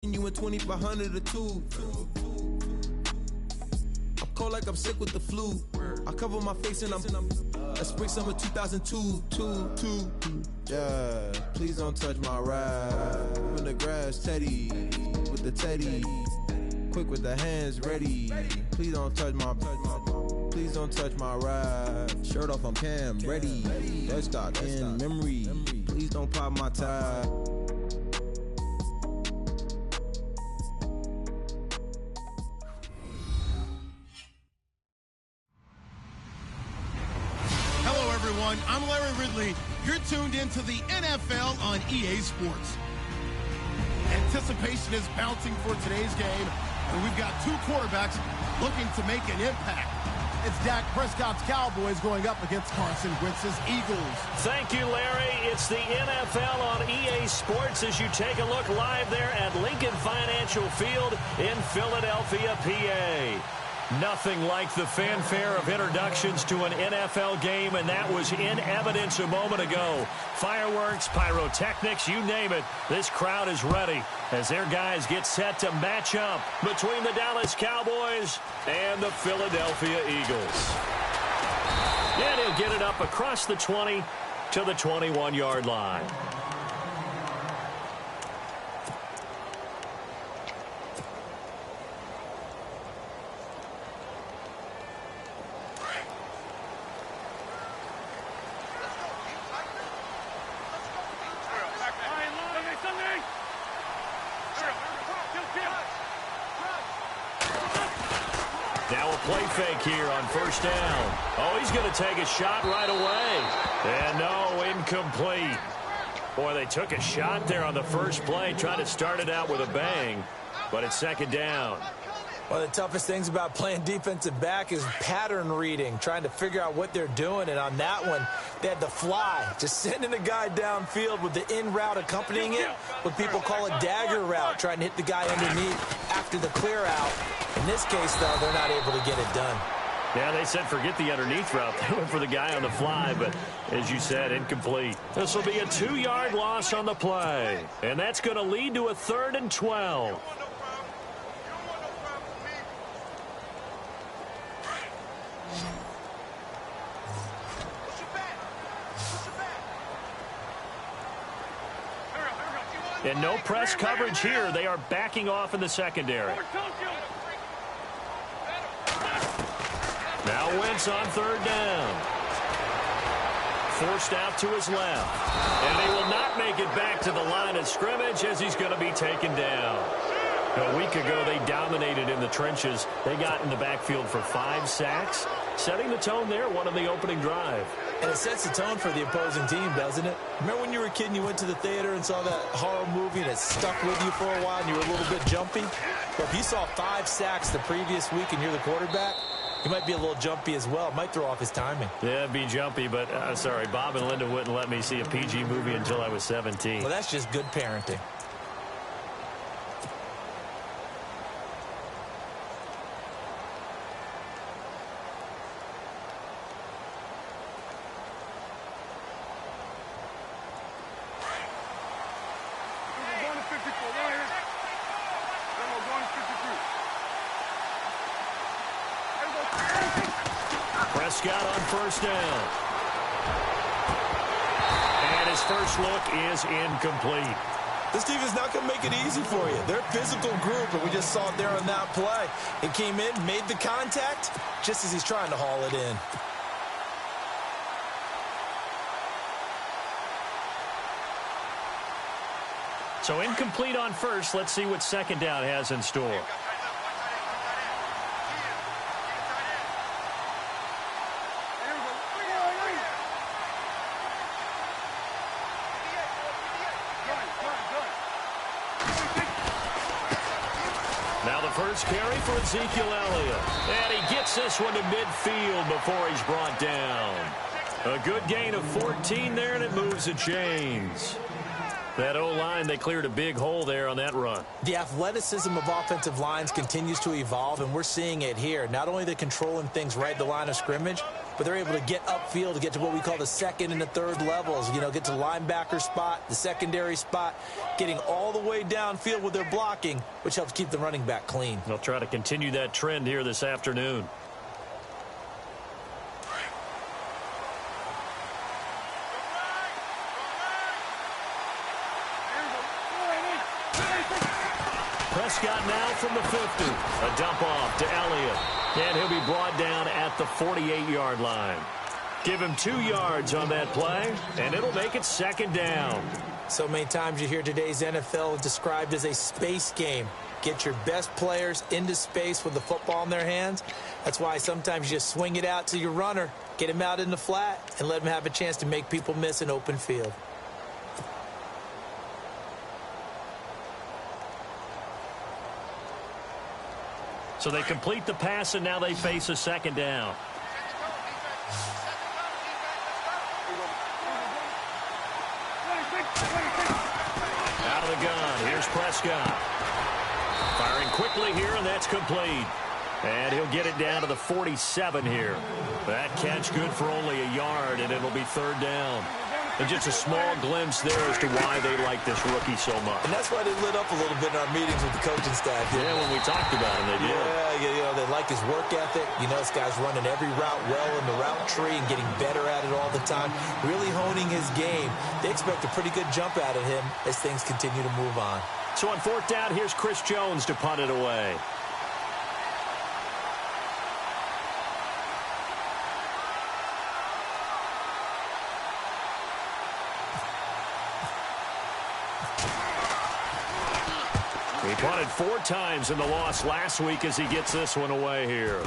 You in 2500 or two. I'm cold like I'm sick with the flu. I cover my face and I'm spring summer 2002. Yeah, please don't touch my ride. In the grass, Teddy with the Teddy. Quick with the hands ready. Please don't touch my ride. Shirt off, I'm Cam ready. Let's start in memory. Please don't pop my tie. I'm Larry Ridley. You're tuned into the NFL on EA Sports. Anticipation is bouncing for today's game, and we've got two quarterbacks looking to make an impact. It's Dak Prescott's Cowboys going up against Carson Wentz's Eagles. Thank you, Larry. It's the NFL on EA Sports as you take a look live there at Lincoln Financial Field in Philadelphia, PA. Nothing like the fanfare of introductions to an NFL game, and that was in evidence a moment ago. Fireworks, pyrotechnics, you name it. This crowd is ready as their guys get set to match up between the Dallas Cowboys and the Philadelphia Eagles. And he'll get it up across the 20 to the 21-yard line. Play fake here on first down. Oh, he's going to take a shot right away. And no, incomplete. Boy, they took a shot there on the first play, trying to start it out with a bang, but it's second down. One of the toughest things about playing defensive back is pattern reading, trying to figure out what they're doing. And on that one, they had the fly, just sending a guy downfield with the in route accompanying it, what people call a dagger route, trying to hit the guy underneath after the clear out. In this case, though, they're not able to get it done. Yeah, they said forget the underneath route. They went for the guy on the fly, but as you said, incomplete. This will be a 2-yard loss on the play, and that's going to lead to a 3rd and 12. And no press coverage here. They are backing off in the secondary. Now Wentz on 3rd down. Forced out to his left. And they will not make it back to the line of scrimmage as he's going to be taken down. A week ago, they dominated in the trenches. They got in the backfield for 5 sacks, setting the tone there, one of the opening drive. And it sets the tone for the opposing team, doesn't it? Remember when you were a kid and you went to the theater and saw that horror movie and it stuck with you for a while and you were a little bit jumpy? Well, if you saw 5 sacks the previous week and you're the quarterback, you might be a little jumpy as well. It might throw off his timing. Yeah, it'd be jumpy, but sorry, Bob and Linda wouldn't let me see a PG movie until I was 17. Well, that's just good parenting. Prescott on first down. And his first look is incomplete. This defense is not going to make it easy for you. They're a physical group, and we just saw it there on that play. It came in, made the contact, just as he's trying to haul it in. So incomplete on first. Let's see what second down has in store. First carry for Ezekiel Elliott. And he gets this one to midfield before he's brought down. A good gain of 14 there, and it moves the chains. That O-line, they cleared a big hole there on that run. The athleticism of offensive lines continues to evolve, and we're seeing it here. Not only are they controlling things right at the line of scrimmage, but they're able to get upfield to get to what we call the second and the third levels. You know, get to the linebacker spot, the secondary spot, getting all the way downfield with their blocking, which helps keep the running back clean. They'll try to continue that trend here this afternoon. Prescott now from the 50. A dump off to Elliott. And he'll be brought down at the 48-yard line. Give him 2 yards on that play, and it'll make it second down. So many times you hear today's NFL described as a space game. Get your best players into space with the football in their hands. That's why sometimes you just swing it out to your runner, get him out in the flat, and let him have a chance to make people miss an open field. So they complete the pass, and now they face a second down. Out of the gun, here's Prescott. Firing quickly here, and that's complete. And he'll get it down to the 47 here. That catch good for only a yard, and it'll be third down. And just a small glimpse there as to why they like this rookie so much. And that's why they lit up a little bit in our meetings with the coaching staff. Yeah, when we talked about him, they did. Yeah, you know, they like his work ethic. You know, this guy's running every route well in the route tree and getting better at it all the time, really honing his game. They expect a pretty good jump out of him as things continue to move on. So on fourth down, here's Chris Jones to punt it away. He punted 4 times in the loss last week as he gets this one away here.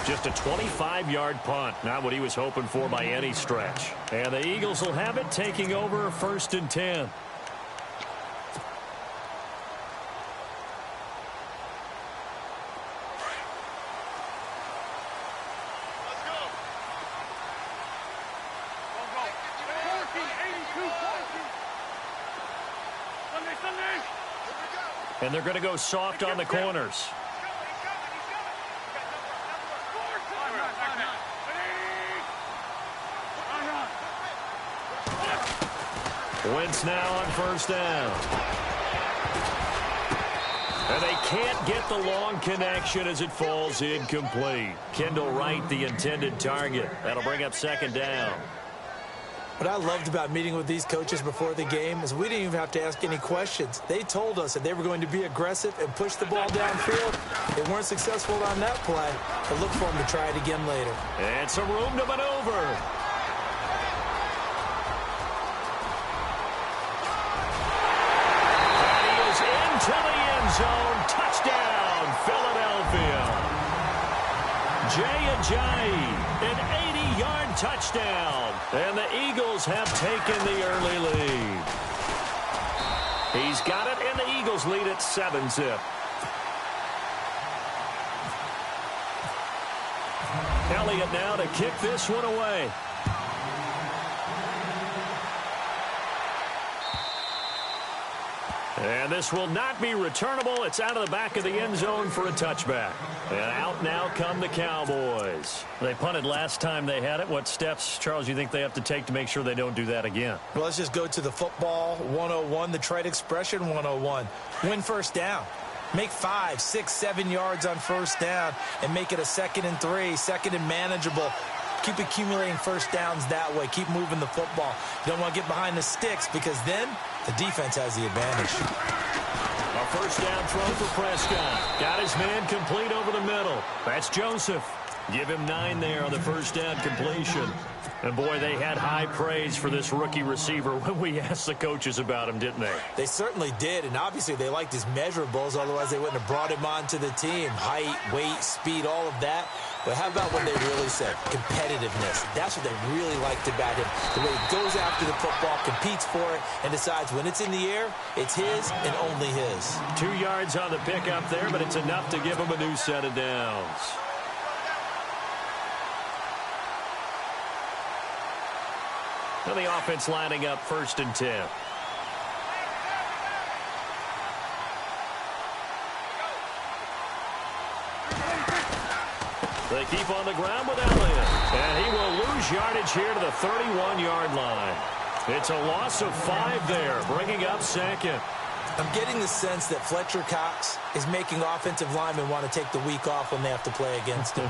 Just a 25-yard punt. Not what he was hoping for by any stretch. And the Eagles will have it, taking over 1st and 10. And they're going to go soft on the corners. Wentz now on first down. And they can't get the long connection as it falls incomplete. Kendall Wright, the intended target. That'll bring up second down. What I loved about meeting with these coaches before the game is we didn't even have to ask any questions. They told us that they were going to be aggressive and push the ball downfield. They weren't successful on that play, but look for them to try it again later. And some room to maneuver. And he is into the end zone. Touchdown, Philadelphia. Jay Ajayi, an 80-yard touchdown. And the Eagles have taken the early lead. He's got it, and the Eagles lead at 7-zip. Elliott now to kick this one away. And this will not be returnable. It's out of the back of the end zone for a touchback. And out now come the Cowboys. They punted last time they had it. What steps, Charles, you think they have to take to make sure they don't do that again? Well, let's just go to the football 101, the trade expression 101. Win first down. Make 5, 6, 7 yards on first down and make it a 2nd and 3, 2nd and manageable. Keep accumulating first downs that way. Keep moving the football. You don't want to get behind the sticks because then the defense has the advantage. A first down throw for Prescott. Got his man complete over the middle. That's Joseph. Give him 9 there on the first down completion. And, boy, they had high praise for this rookie receiver when we asked the coaches about him, didn't they? They certainly did, and obviously they liked his measurables, otherwise they wouldn't have brought him onto the team. Height, weight, speed, all of that. But how about what they really said? Competitiveness. That's what they really liked about him. The way he goes after the football, competes for it, and decides when it's in the air, it's his and only his. 2 yards on the pickup there, but it's enough to give him a new set of downs. And the offense lining up 1st and 10. They keep on the ground with Elliott. And he will lose yardage here to the 31-yard line. It's a loss of 5 there, bringing up 2nd. I'm getting the sense that Fletcher Cox is making offensive linemen want to take the week off when they have to play against him.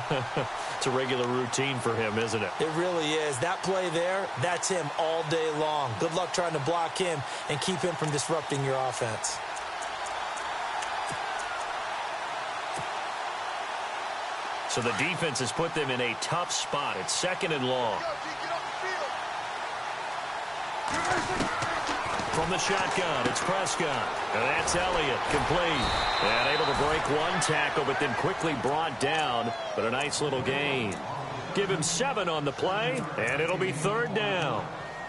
It's a regular routine for him, isn't it? It really is. That play there, that's him all day long. Good luck trying to block him and keep him from disrupting your offense. So the defense has put them in a tough spot. It's 2nd and long. From the shotgun, it's Prescott. And that's Elliott, complete. And able to break 1 tackle, but then quickly brought down. But a nice little gain. Give him 7 on the play, and it'll be 3rd down.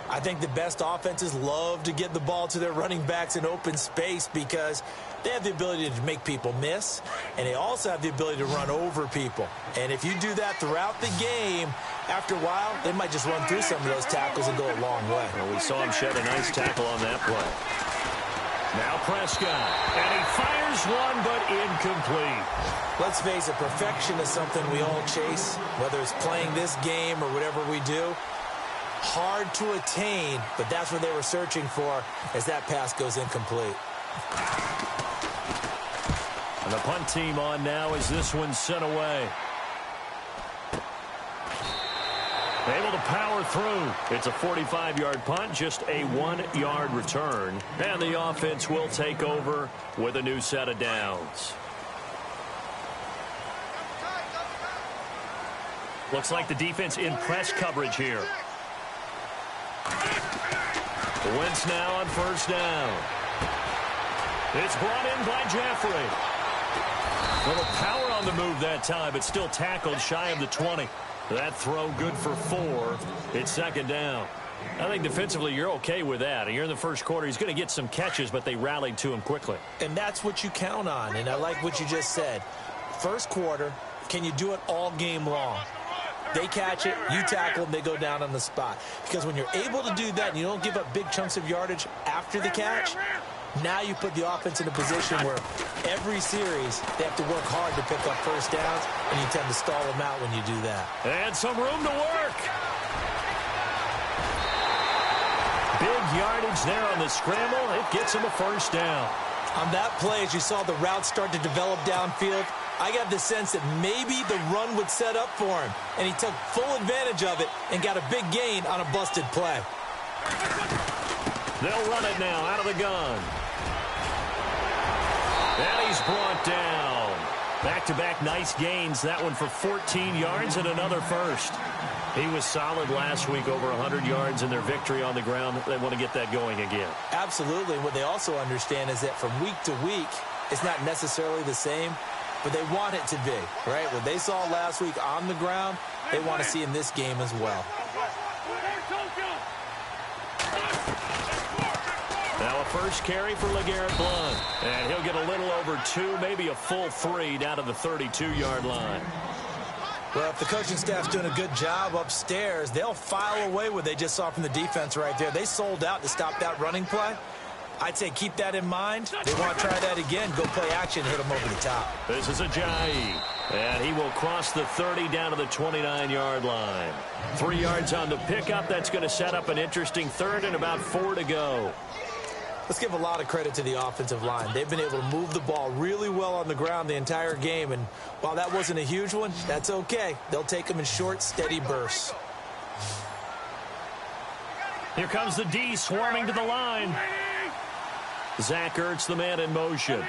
I think the best offenses love to get the ball to their running backs in open space because they have the ability to make people miss, and they also have the ability to run over people. And if you do that throughout the game, after a while, they might just run through some of those tackles and go a long way. Well, we saw him shed a nice tackle on that play. Now Prescott, and he fires one, but incomplete. Let's face it, perfection is something we all chase, whether it's playing this game or whatever we do. Hard to attain, but that's what they were searching for as that pass goes incomplete. And the punt team on now as this one's sent away. Able to power through. It's a 45-yard punt, just a 1-yard return. And the offense will take over with a new set of downs. Looks like the defense in press coverage here. Wentz now on 1st down. It's brought in by Jeffrey. A little power on the move that time, but still tackled shy of the 20. That throw good for 4. It's 2nd down. I think defensively you're okay with that. You're in the first quarter. He's going to get some catches, but they rallied to him quickly. And that's what you count on, and I like what you just said. First quarter, can you do it all game long? They catch it, you tackle them, they go down on the spot. Because when you're able to do that and you don't give up big chunks of yardage after the catch, now you put the offense in a position where every series they have to work hard to pick up 1st downs, and you tend to stall them out when you do that. And some room to work. Big yardage there on the scramble. It gets him a 1st down. On that play, as you saw the route start to develop downfield, I got the sense that maybe the run would set up for him, and he took full advantage of it and got a big gain on a busted play. They'll run it now out of the gun. And he's brought down. Back-to-back nice gains. That one for 14 yards and another 1st. He was solid last week, over 100 yards in their victory on the ground. They want to get that going again. Absolutely. And what they also understand is that from week to week, it's not necessarily the same, but they want it to be, right? What they saw last week on the ground, they want to see in this game as well. Now a 1st carry for LeGarrette Blount. And he'll get a little over 2, maybe a full 3 down to the 32-yard line. Well, if the coaching staff's doing a good job upstairs, they'll file away what they just saw from the defense right there. They sold out to stop that running play. I'd say keep that in mind. They want to try that again. Go play action, hit them over the top. This is Ajayi. And he will cross the 30 down to the 29-yard line. 3 yards on the pickup. That's going to set up an interesting 3rd and about 4 to go. Let's give a lot of credit to the offensive line. They've been able to move the ball really well on the ground the entire game. And while that wasn't a huge one, that's okay. They'll take them in short, steady bursts. Here comes the D swarming to the line. Zach Ertz, the man in motion.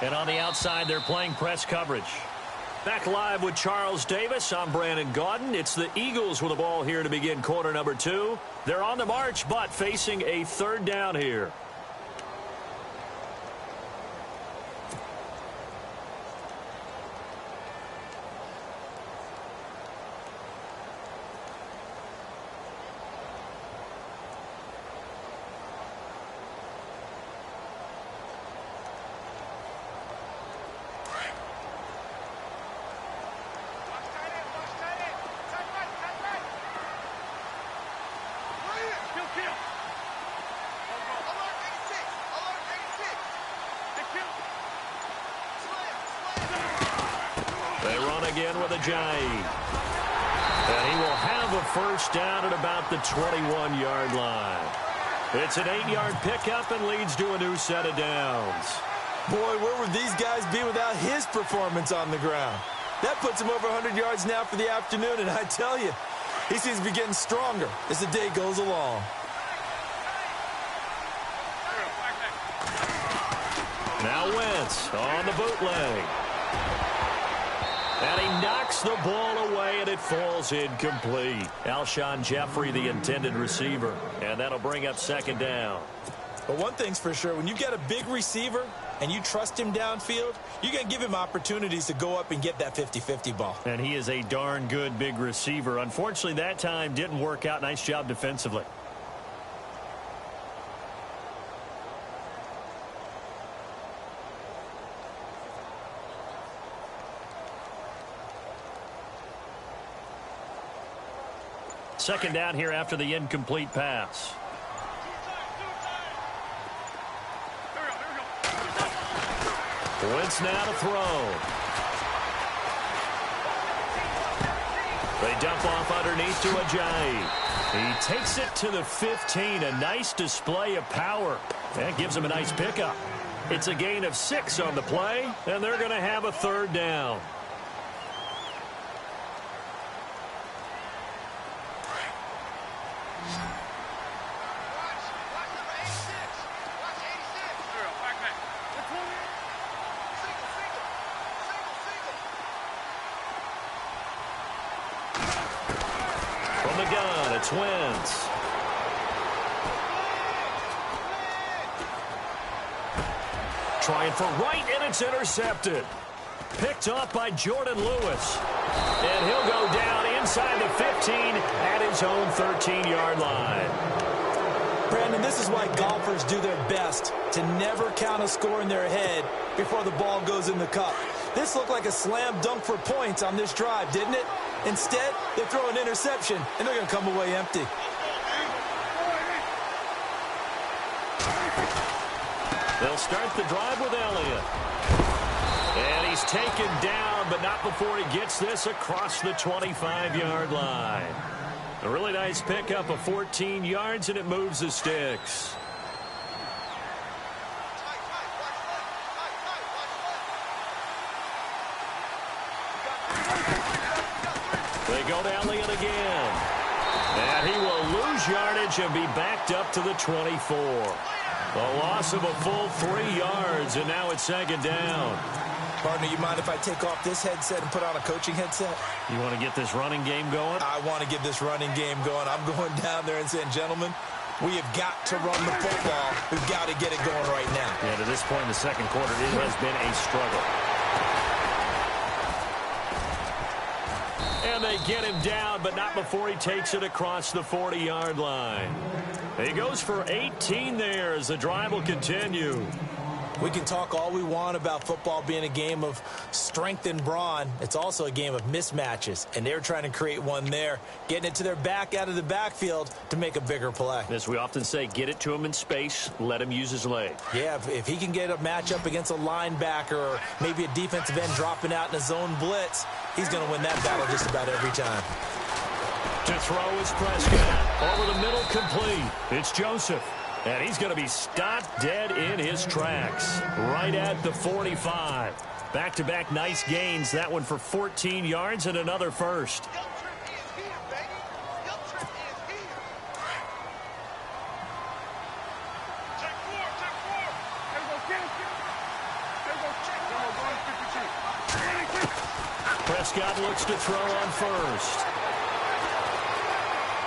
And on the outside, they're playing press coverage. Back live with Charles Davis. I'm Brandon Gaudin. It's the Eagles with the ball here to begin quarter number 2. They're on the march, but facing a 3rd down here. again with Ajayi. And he will have a first down at about the 21-yard line. It's an 8-yard pickup and leads to a new set of downs. Boy, where would these guys be without his performance on the ground? That puts him over 100 yards now for the afternoon, and I tell you, he seems to be getting stronger as the day goes along. Now Wentz on the bootleg. And he knocks the ball away, and it falls incomplete. Alshon Jeffrey, the intended receiver. And that'll bring up second down. But one thing's for sure, when you get a big receiver and you trust him downfield, you're going to give him opportunities to go up and get that 50-50 ball. And he is a darn good big receiver. Unfortunately, that time didn't work out. Nice job defensively. Second down here after the incomplete pass. Wentz now to throw. They dump off underneath to Ajayi. He takes it to the 15. A nice display of power. That gives him a nice pickup. It's a gain of 6 on the play, and they're going to have a third down. From the gun, it's Wentz. Trying for right, and it's intercepted. Picked off by Jordan Lewis. And he'll go down inside the 15 at his own 13-yard line. Brandon, this is why golfers do their best to never count a score in their head before the ball goes in the cup. This looked like a slam dunk for points on this drive, didn't it? Instead, they throw an interception, and they're going to come away empty. They'll start the drive with Elliott. And he's taken down, but not before he gets this across the 25-yard line. A really nice pickup of 14 yards, and it moves the sticks. They go to Elliott again. And he will lose yardage and be backed up to the 24. A loss of a full 3 yards, and now it's second down. Partner, you mind if I take off this headset and put on a coaching headset? You want to get this running game going? I want to get this running game going. I'm going down there and saying, gentlemen, we have got to run the football. We've got to get it going right now. Yeah, to this point in the second quarter, it has been a struggle. And they get him down, but not before he takes it across the 40-yard line. He goes for 18 there as the drive will continue. We can talk all we want about football being a game of strength and brawn. It's also a game of mismatches, and they're trying to create one there, getting it to their back out of the backfield to make a bigger play. As we often say, get it to him in space, let him use his leg. Yeah, if he can get a matchup against a linebacker or maybe a defensive end dropping out in a zone blitz, he's going to win that battle just about every time. To throw is Prescott. Over the middle, complete. It's Joseph. And he's going to be stopped dead in his tracks. Right at the 45. Back-to-back nice gains. That one for 14 yards and another first. Prescott looks to throw on first.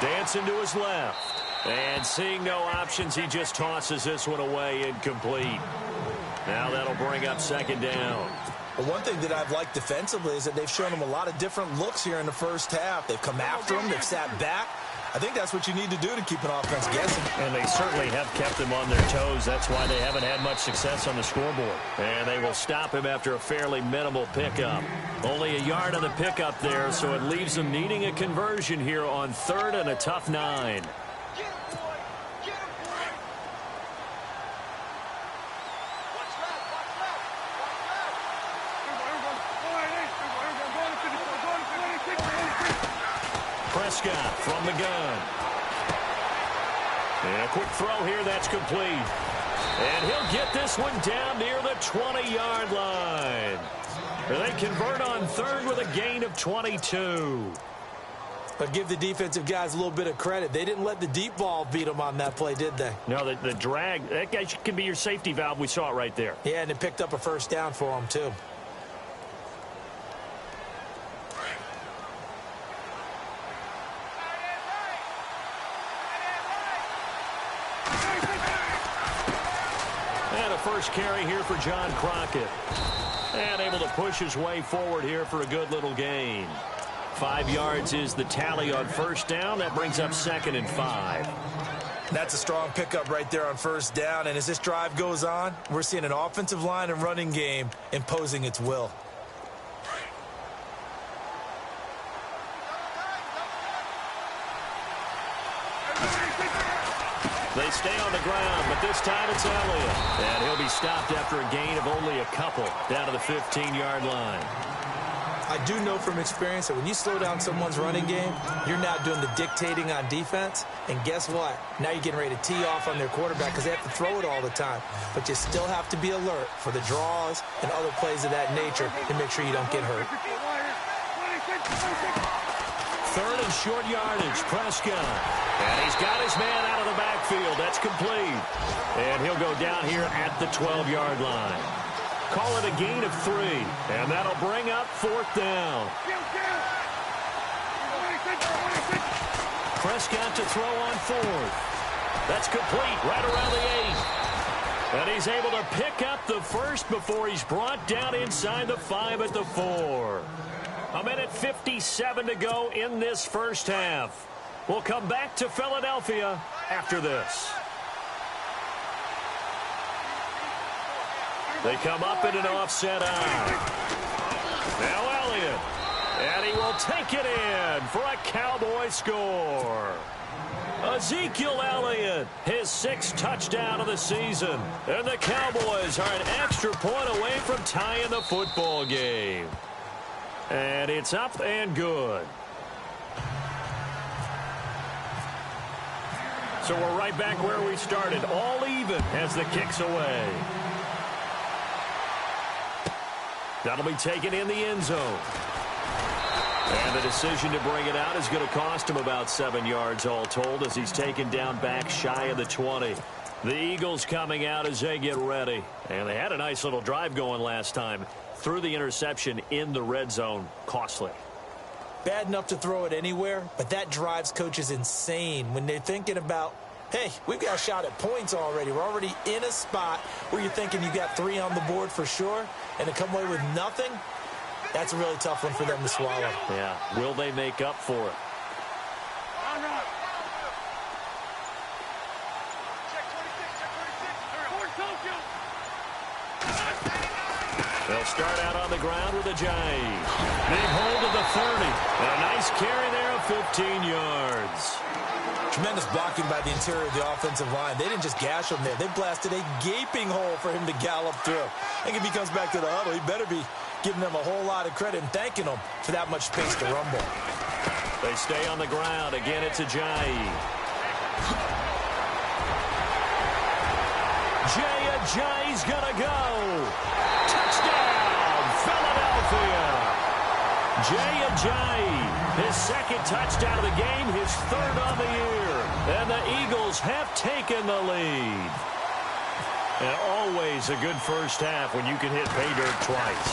Dancing to his left. And seeing no options, he just tosses this one away incomplete. Now that'll bring up second down. Well, one thing that I've liked defensively is that they've shown him a lot of different looks here in the first half. They've come after him. They've sat back. I think that's what you need to do to keep an offense guessing. And they certainly have kept them on their toes. That's why they haven't had much success on the scoreboard. And they will stop him after a fairly minimal pickup. Only a yard on the pickup there, so it leaves them needing a conversion here on third and a tough 9. Prescott from the gun. And a quick throw here, that's complete. And he'll get this one down near the 20-yard line. They convert on third with a gain of 22. But give the defensive guys a little bit of credit. They didn't let the deep ball beat them on that play, did they? No, the drag, that guy could be your safety valve. We saw it right there. Yeah, and it picked up a first down for them, too. And a first carry here for John Crockett. And able to push his way forward here for a good little gain. 5 yards is the tally on first down. That brings up 2nd and 5. That's a strong pickup right there on first down. And as this drive goes on, we're seeing an offensive line and running game imposing its will. They stay on the ground, but this time it's Elliott. And he'll be stopped after a gain of only a couple down to the 15-yard line. I do know from experience that when you slow down someone's running game, you're now doing the dictating on defense. And guess what? Now you're getting ready to tee off on their quarterback because they have to throw it all the time. But you still have to be alert for the draws and other plays of that nature to make sure you don't get hurt. 3rd and short yardage, Prescott. And he's got his man out of the backfield. That's complete. And he'll go down here at the 12-yard line. Call it a gain of 3, and that'll bring up 4th down. Prescott to throw on 4th. That's complete right around the 8. And he's able to pick up the first before he's brought down inside the 5 at the 4. A minute 57 to go in this first half. We'll come back to Philadelphia after this. They come up in an offset eye. Now Elliott. And he will take it in for a Cowboy score. Ezekiel Elliott, his 6th touchdown of the season. And the Cowboys are an extra point away from tying the football game. And it's up and good. So we're right back where we started. All even as the kick's away. That'll be taken in the end zone. And the decision to bring it out is going to cost him about 7 yards all told as he's taken down back shy of the 20. The Eagles coming out as they get ready. And they had a nice little drive going last time. Threw the interception in the red zone. Costly. Bad enough to throw it anywhere, but that drives coaches insane when they're thinking about, hey, we've got a shot at points already. We're already in a spot where you're thinking you got 3 on the board for sure, and to come away with nothing, that's a really tough one for them to swallow. Yeah. Will they make up for it? They'll start out on the ground with a jive. Big hold of the 30. And a nice carry there of 15 yards. Tremendous blocking by the interior of the offensive line. They didn't just gash him there. They blasted a gaping hole for him to gallop through. I think if he comes back to the huddle, he better be giving them a whole lot of credit and thanking them for that much space to rumble. They stay on the ground. Again, it's a jive. Jay Ajayi's gonna go. Touchdown, Philadelphia. Jay Ajayi, his 2nd touchdown of the game, his 3rd on the year. And the Eagles have taken the lead. And always a good first half when you can hit pay dirt twice.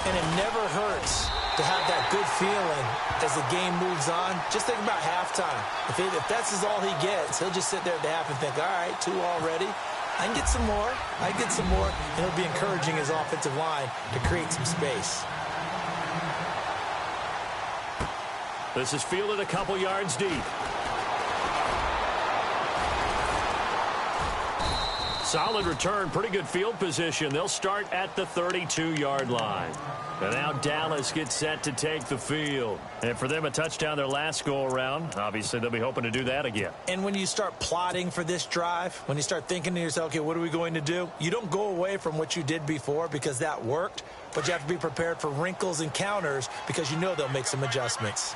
And it never hurts to have that good feeling as the game moves on. Just think about halftime. If that's all he gets, he'll just sit there at the half and think, all right, 2 already. I can get some more. I can get some more. And he'll be encouraging his offensive line to create some space. This is fielded a couple yards deep. Solid return, pretty good field position. They'll start at the 32-yard line. And now Dallas gets set to take the field. And for them, a touchdown their last go-around. Obviously, they'll be hoping to do that again. And when you start plotting for this drive, when you start thinking to yourself, okay, what are we going to do? You don't go away from what you did before because that worked, but you have to be prepared for wrinkles and counters because you know they'll make some adjustments.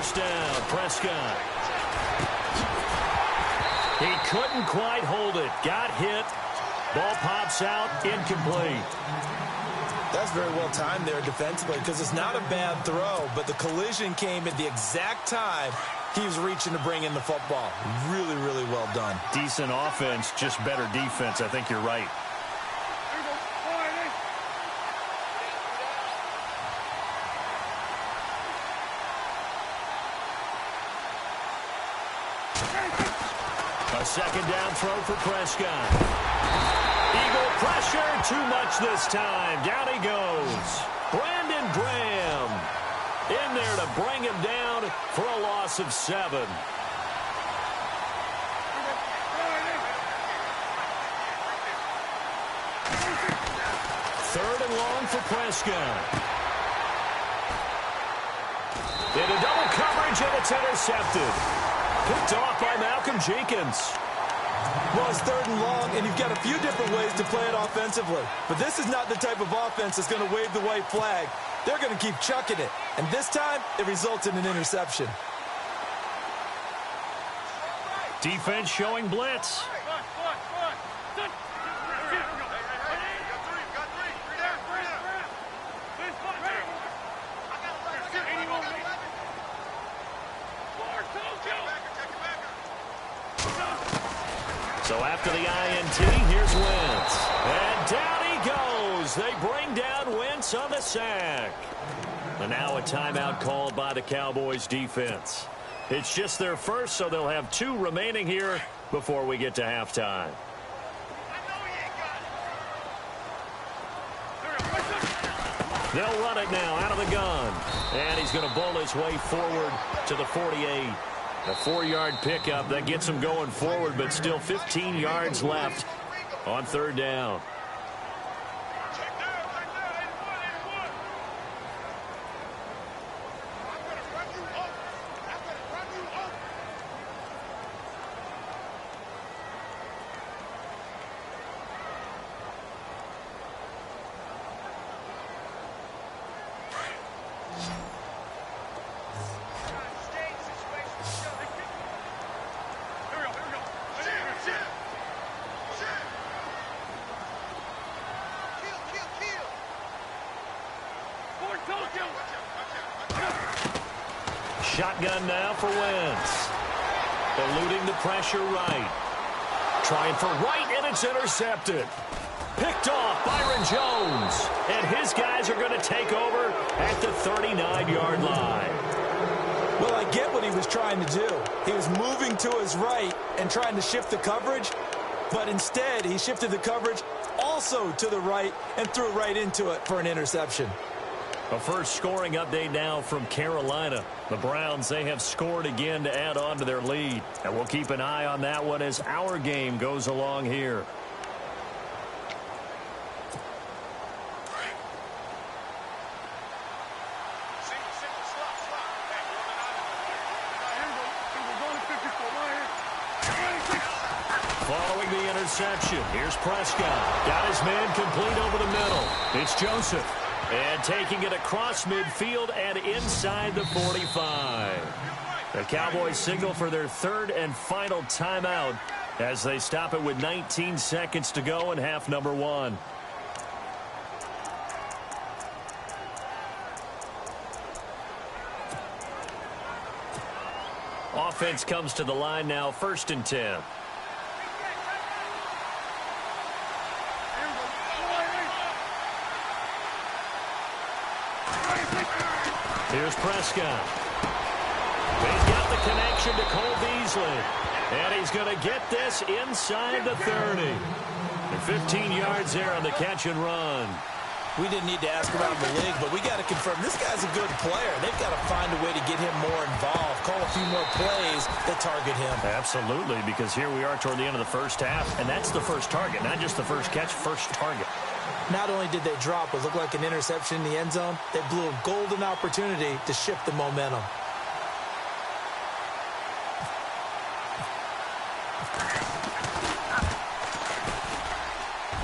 first down. Prescott. He couldn't quite hold it. Got hit. Ball pops out. Incomplete. That's very well timed there defensively because it's not a bad throw, but the collision came at the exact time he was reaching to bring in the football. Really, really well done. Decent offense, just better defense. I think you're right. A second down throw for Prescott. Eagle pressure, too much this time. Down he goes. Brandon Graham in there to bring him down for a loss of 7. Third and long for Prescott. Into double coverage, and it's intercepted. Picked off by Malcolm Jenkins. Well, it's third and long, and you've got a few different ways to play it offensively. But this is not the type of offense that's going to wave the white flag. They're going to keep chucking it. And this time, it results in an interception. Defense showing blitz. So after the INT, here's Wentz. And down he goes. They bring down Wentz on the sack. And now a timeout called by the Cowboys defense. It's just their first, so they'll have 2 remaining here before we get to halftime. They'll run it now out of the gun. And he's going to bowl his way forward to the 48. A 4-yard pickup that gets him going forward, but still 15 yards left on third down. Shotgun now for Wentz. Eluding the pressure right. Trying for right, and it's intercepted. Picked off Byron Jones. And his guys are going to take over at the 39-yard line. Well, I get what he was trying to do. He was moving to his right and trying to shift the coverage, but instead he shifted the coverage also to the right and threw right into it for an interception. A first scoring update now from Carolina. The Browns, they have scored again to add on to their lead. And we'll keep an eye on that one as our game goes along here. Following the interception, here's Prescott. Got his man complete over the middle. It's Joseph. And taking it across midfield and inside the 45. The Cowboys signal for their third and final timeout as they stop it with 19 seconds to go in half number 1. Offense comes to the line now, 1st and 10. Here's Prescott. He's got the connection to Cole Beasley. And he's going to get this inside the 30. And 15 yards there on the catch and run. We didn't need to ask around the league, but we got to confirm this guy's a good player. They've got to find a way to get him more involved, call a few more plays that target him. Absolutely, because here we are toward the end of the first half, and that's the first target, not just the first catch, first target. Not only did they drop what looked like an interception in the end zone, they blew a golden opportunity to shift the momentum.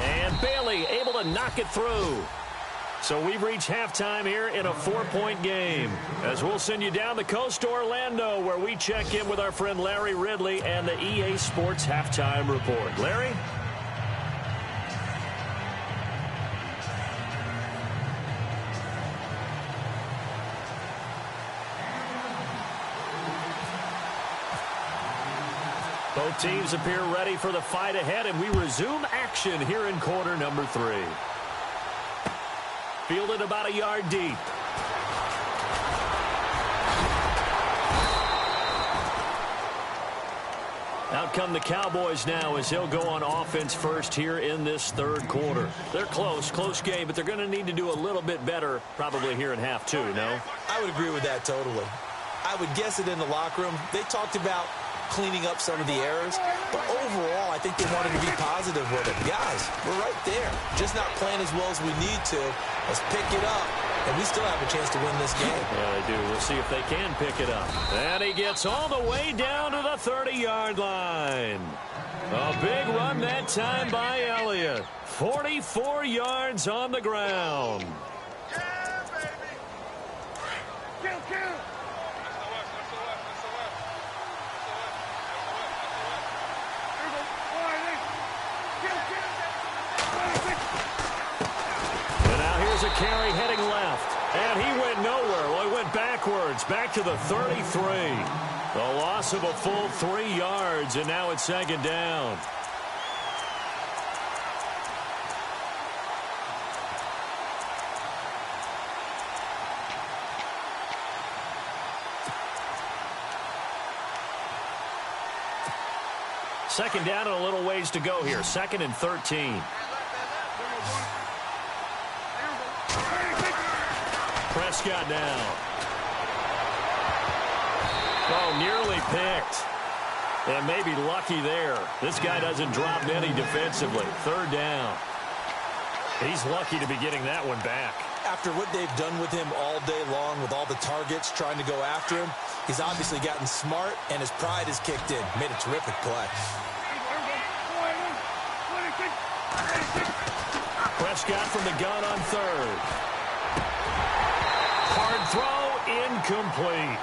And Bailey able to knock it through. So we've reached halftime here in a 4-point game, as we'll send you down the coast to Orlando, where we check in with our friend Larry Ridley and the EA Sports Halftime Report. Larry? Both teams appear ready for the fight ahead, and we resume action here in quarter number 3. Fielded about a yard deep. Out come the Cowboys now as he'll go on offense first here in this third quarter. They're close game, but they're going to need to do a little bit better probably here in half 2, no? I would agree with that totally. I would guess it in the locker room. They talked about cleaning up some of the errors, but overall, I think they wanted to be positive with it. Guys, we're right there. Just not playing as well as we need to. Let's pick it up, and we still have a chance to win this game. Yeah, they do. We'll see if they can pick it up. And he gets all the way down to the 30-yard line. A big run that time by Elliott. 44 yards on the ground. Yeah, baby. Kill. A carry heading left, and he went nowhere. Well, he went backwards, back to the 33. The loss of a full 3 yards, and now it's second down. Second down and a little ways to go here. 2nd and 13. Prescott down. Oh, nearly picked. And maybe lucky there. This guy doesn't drop many defensively. 3rd down. He's lucky to be getting that one back. After what they've done with him all day long, with all the targets trying to go after him, he's obviously gotten smart, and his pride has kicked in. Made a terrific play. Prescott from the gun on 3rd. Hard throw, incomplete.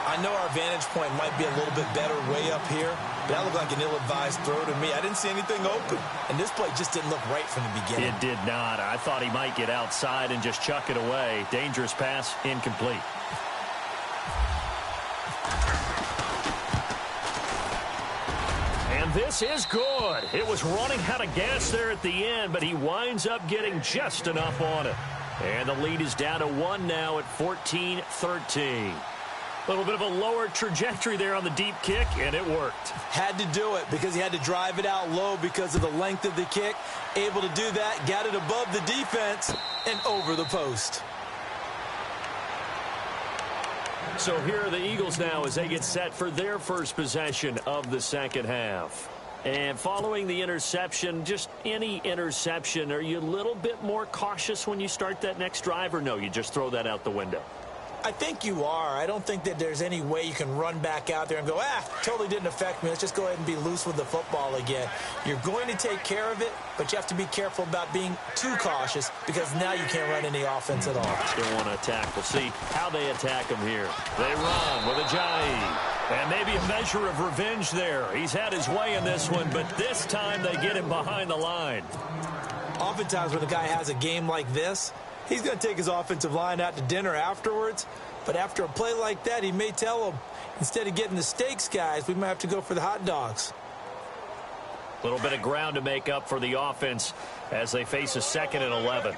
I know our vantage point might be a little bit better way up here, but that looked like an ill-advised throw to me. I didn't see anything open, and this play just didn't look right from the beginning. It did not. I thought he might get outside and just chuck it away. Dangerous pass, incomplete. And this is good. It was running out of gas there at the end, but he winds up getting just enough on it. And the lead is down to 1 now at 14-13. A little bit of a lower trajectory there on the deep kick, and it worked. Had to do it because he had to drive it out low because of the length of the kick. Able to do that, got it above the defense, and over the post. So here are the Eagles now as they get set for their first possession of the second half. And following the interception, just any interception, are you a little bit more cautious when you start that next drive, or no, you just throw that out the window? I think you are. I don't think that there's any way you can run back out there and go, totally didn't affect me. Let's just go ahead and be loose with the football again. You're going to take care of it, but you have to be careful about being too cautious because now you can't run any offense at all. Still want to attack. We'll see how they attack him here. They run with Ajayi. And maybe a measure of revenge there. He's had his way in this one, but this time they get him behind the line. Oftentimes when a guy has a game like this, he's going to take his offensive line out to dinner afterwards. But after a play like that, he may tell them, instead of getting the steaks, guys, we might have to go for the hot dogs. A little bit of ground to make up for the offense as they face a 2nd and 11.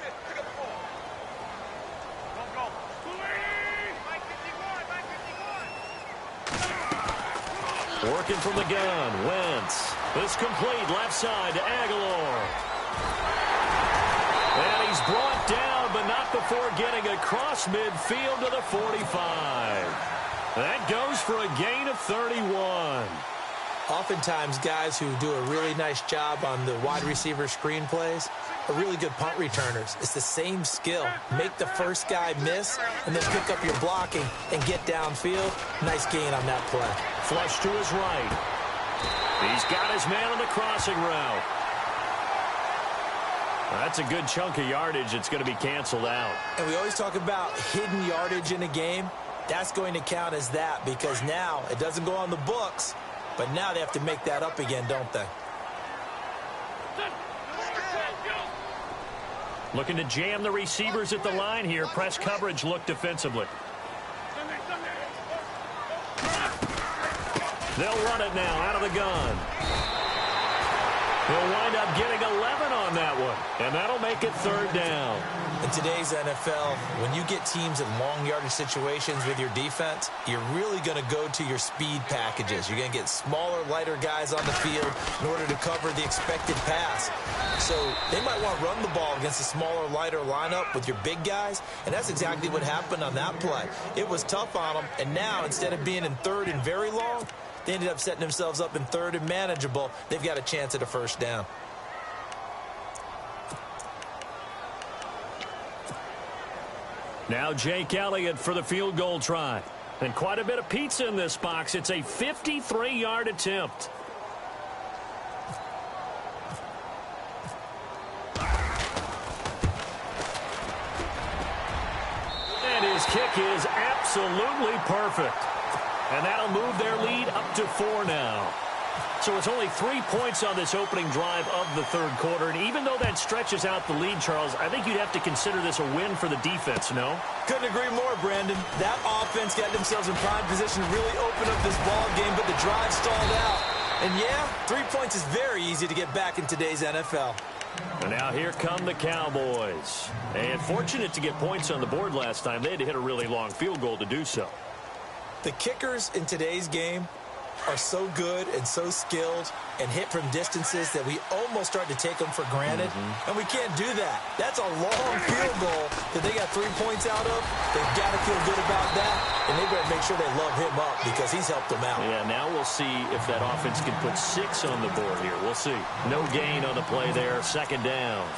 Working from the gun, Wentz. This complete left side to Aguilar. And he's brought down, but not before getting across midfield to the 45. That goes for a gain of 31. Oftentimes, guys who do a really nice job on the wide receiver screen plays are really good punt returners. It's the same skill. Make the first guy miss, and then pick up your blocking and get downfield. Nice gain on that play. Flush to his right. He's got his man on the crossing route. That's a good chunk of yardage. It's going to be canceled out. And we always talk about hidden yardage in a game. That's going to count as that because now it doesn't go on the books, but now they have to make that up again, don't they? Looking to jam the receivers at the line here. Press coverage look defensively. They'll run it now out of the gun. He'll wind up getting 11 on that one, and that'll make it 3rd down. In today's NFL, when you get teams in long yardage situations with your defense, you're really going to go to your speed packages. You're going to get smaller, lighter guys on the field in order to cover the expected pass. So they might want to run the ball against a smaller, lighter lineup with your big guys, and that's exactly what happened on that play. It was tough on them, and now instead of being in 3rd and very long, they ended up setting themselves up in 3rd and manageable. They've got a chance at a 1st down. Now Jake Elliott for the field goal try. And quite a bit of pizza in this box. It's a 53-yard attempt. And his kick is absolutely perfect. And that'll move their lead up to 4 now. So it's only 3 points on this opening drive of the 3rd quarter. And even though that stretches out the lead, Charles, I think you'd have to consider this a win for the defense, no? Couldn't agree more, Brandon. That offense got themselves in prime position to really open up this ball game, but the drive stalled out. And yeah, 3 points is very easy to get back in today's NFL. And now here come the Cowboys. And fortunate to get points on the board last time. They had to hit a really long field goal to do so. The kickers in today's game are so good and so skilled and hit from distances that we almost start to take them for granted. And we can't do that. That's a long field goal that they got 3 points out of. They've got to feel good about that, and they better make sure they love him up because he's helped them out. Yeah, now we'll see if that offense can put 6 on the board here. We'll see. No gain on the play there. 2nd down.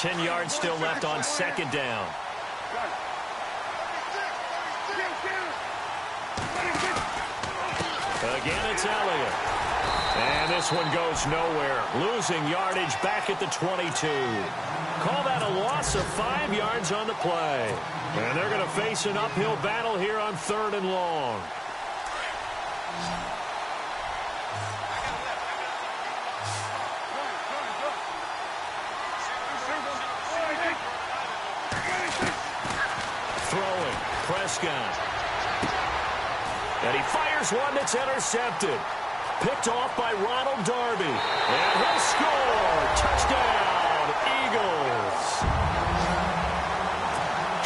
10 yards still left on 2nd down. Again, it's Elliott. And this one goes nowhere. Losing yardage back at the 22. Call that a loss of 5 yards on the play. And they're going to face an uphill battle here on 3rd and long. Throwing. Prescott. And he fires one that's intercepted. Picked off by Ronald Darby. And he'll score. Touchdown, Eagles.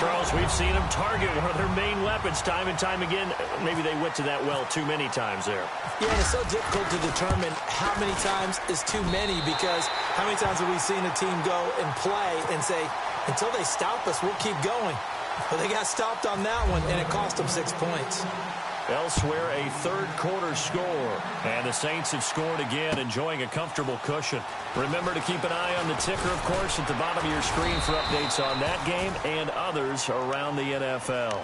Charles, we've seen him target one of their main weapons time and time again. Maybe they went to that well too many times there. Yeah, and it's so difficult to determine how many times is too many because how many times have we seen a team go and play and say, until they stop us, we'll keep going. But they got stopped on that one, and it cost them 6 points. Elsewhere, a 3rd quarter score. And the Saints have scored again, enjoying a comfortable cushion. Remember to keep an eye on the ticker, of course, at the bottom of your screen for updates on that game and others around the NFL.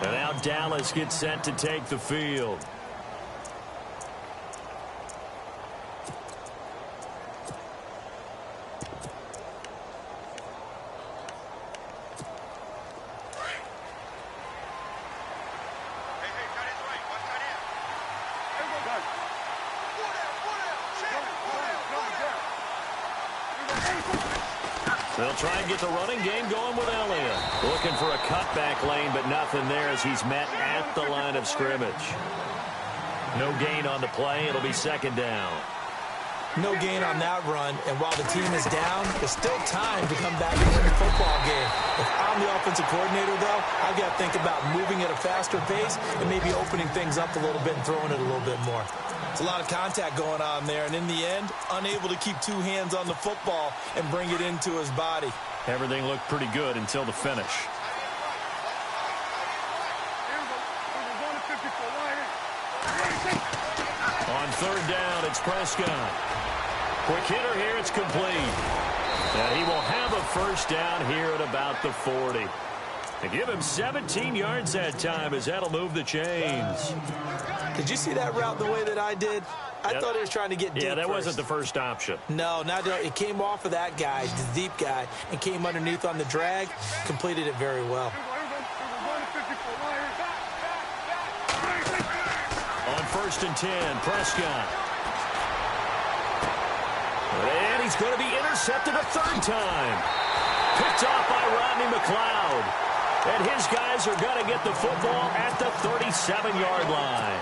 And now Dallas gets set to take the field. They'll try and get the running game going with Elliott. Looking for a cutback lane, but nothing there as he's met at the line of scrimmage. No gain on the play. It'll be 2nd down. No gain on that run, and while the team is down, there's still time to come back and win the football game. If I'm the offensive coordinator, though, I've got to think about moving at a faster pace and maybe opening things up a little bit and throwing it a little bit more. It's a lot of contact going on there, and in the end, unable to keep 2 hands on the football and bring it into his body. Everything looked pretty good until the finish. On 3rd down, it's Prescott. Quick hitter here, it's complete. And he will have a 1st down here at about the 40. They give him 17 yards that time as that'll move the chains. Did you see that route the way that I did? I thought he was trying to get deep. Yeah, that first. wasn't the first option. No, it came off of that guy, the deep guy, and came underneath on the drag, completed it very well. On 1st and 10, Prescott. And he's going to be intercepted a third time. Picked off by Rodney McLeod. And his guys are going to get the football at the 37-yard line.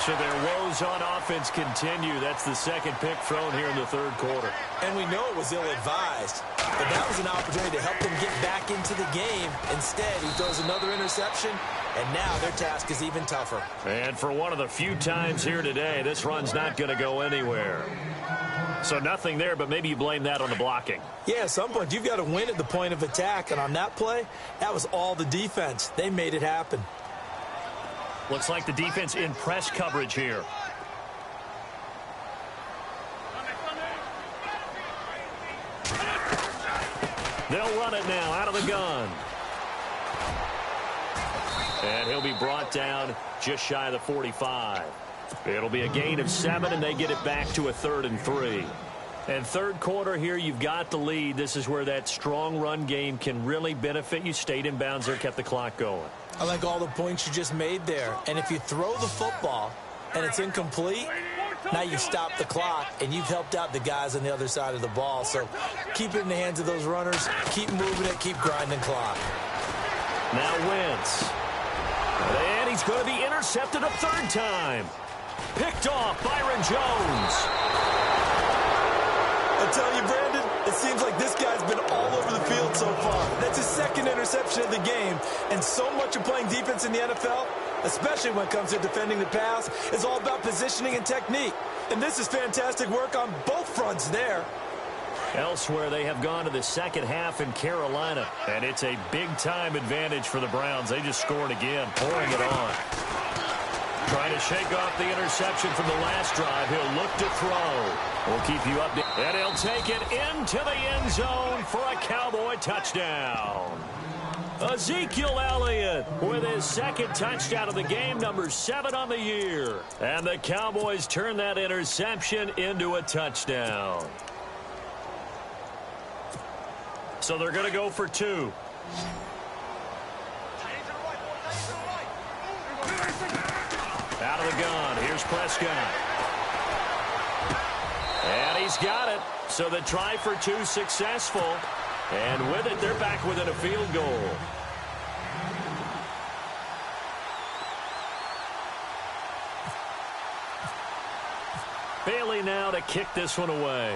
So their woes on offense continue. That's the second pick thrown here in the third quarter. And we know it was ill-advised. But that was an opportunity to help them get back into the game. Instead, he throws another interception, and now their task is even tougher. And for one of the few times here today, this run's not going to go anywhere. So nothing there, but maybe you blame that on the blocking. Yeah, at some point, you've got to win at the point of attack. And on that play, that was all the defense. They made it happen. Looks like the defense in press coverage here. They'll run it now out of the gun. And he'll be brought down just shy of the 45. It'll be a gain of 7, and they get it back to a 3rd and 3. And third quarter here, you've got the lead. This is where that strong run game can really benefit you. Stayed in bounds there, kept the clock going. I like all the points you just made there. And if you throw the football and it's incomplete, now you've stopped the clock and you've helped out the guys on the other side of the ball. So keep it in the hands of those runners. Keep moving it. Keep grinding clock. Now Wentz. And he's going to be intercepted a third time. Picked off Byron Jones. I tell you, Brandon, it seems like this guy's been all over the field so far. That's his second interception of the game. And so much of playing defense in the NFL, especially when it comes to defending the pass, is all about positioning and technique. And this is fantastic work on both fronts there. Elsewhere, they have gone to the second half in Carolina. And it's a big-time advantage for the Browns. They just scored again, pouring it on. Trying to shake off the interception from the last drive. He'll look to throw. We'll keep you updated. And he'll take it into the end zone for a Cowboy touchdown. Ezekiel Elliott with his second touchdown of the game, number 7 on the year. And the Cowboys turn that interception into a touchdown. So they're going to go for 2. Out of the gun, here's Prescott. And he's got it. So the try for 2 successful. And with it, they're back within a field goal. Bailey now to kick this one away.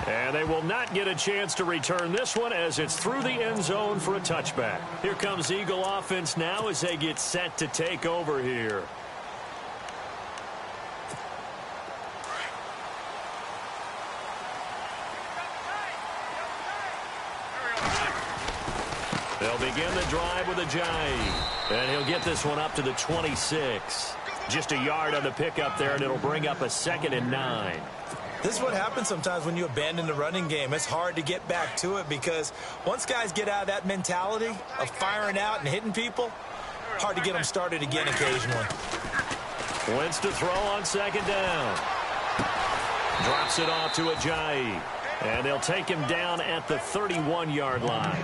And they will not get a chance to return this one as it's through the end zone for a touchback. Here comes Eagle offense now as they get set to take over here. They'll begin the drive with Ajayi. And he'll get this one up to the 26. Just a yard on the pickup there, and it'll bring up a 2nd and 9. This is what happens sometimes when you abandon the running game. It's hard to get back to it because once guys get out of that mentality of firing out and hitting people, hard to get them started again occasionally. Wentz to throw on 2nd down. Drops it off to Ajayi. And they'll take him down at the 31-yard line.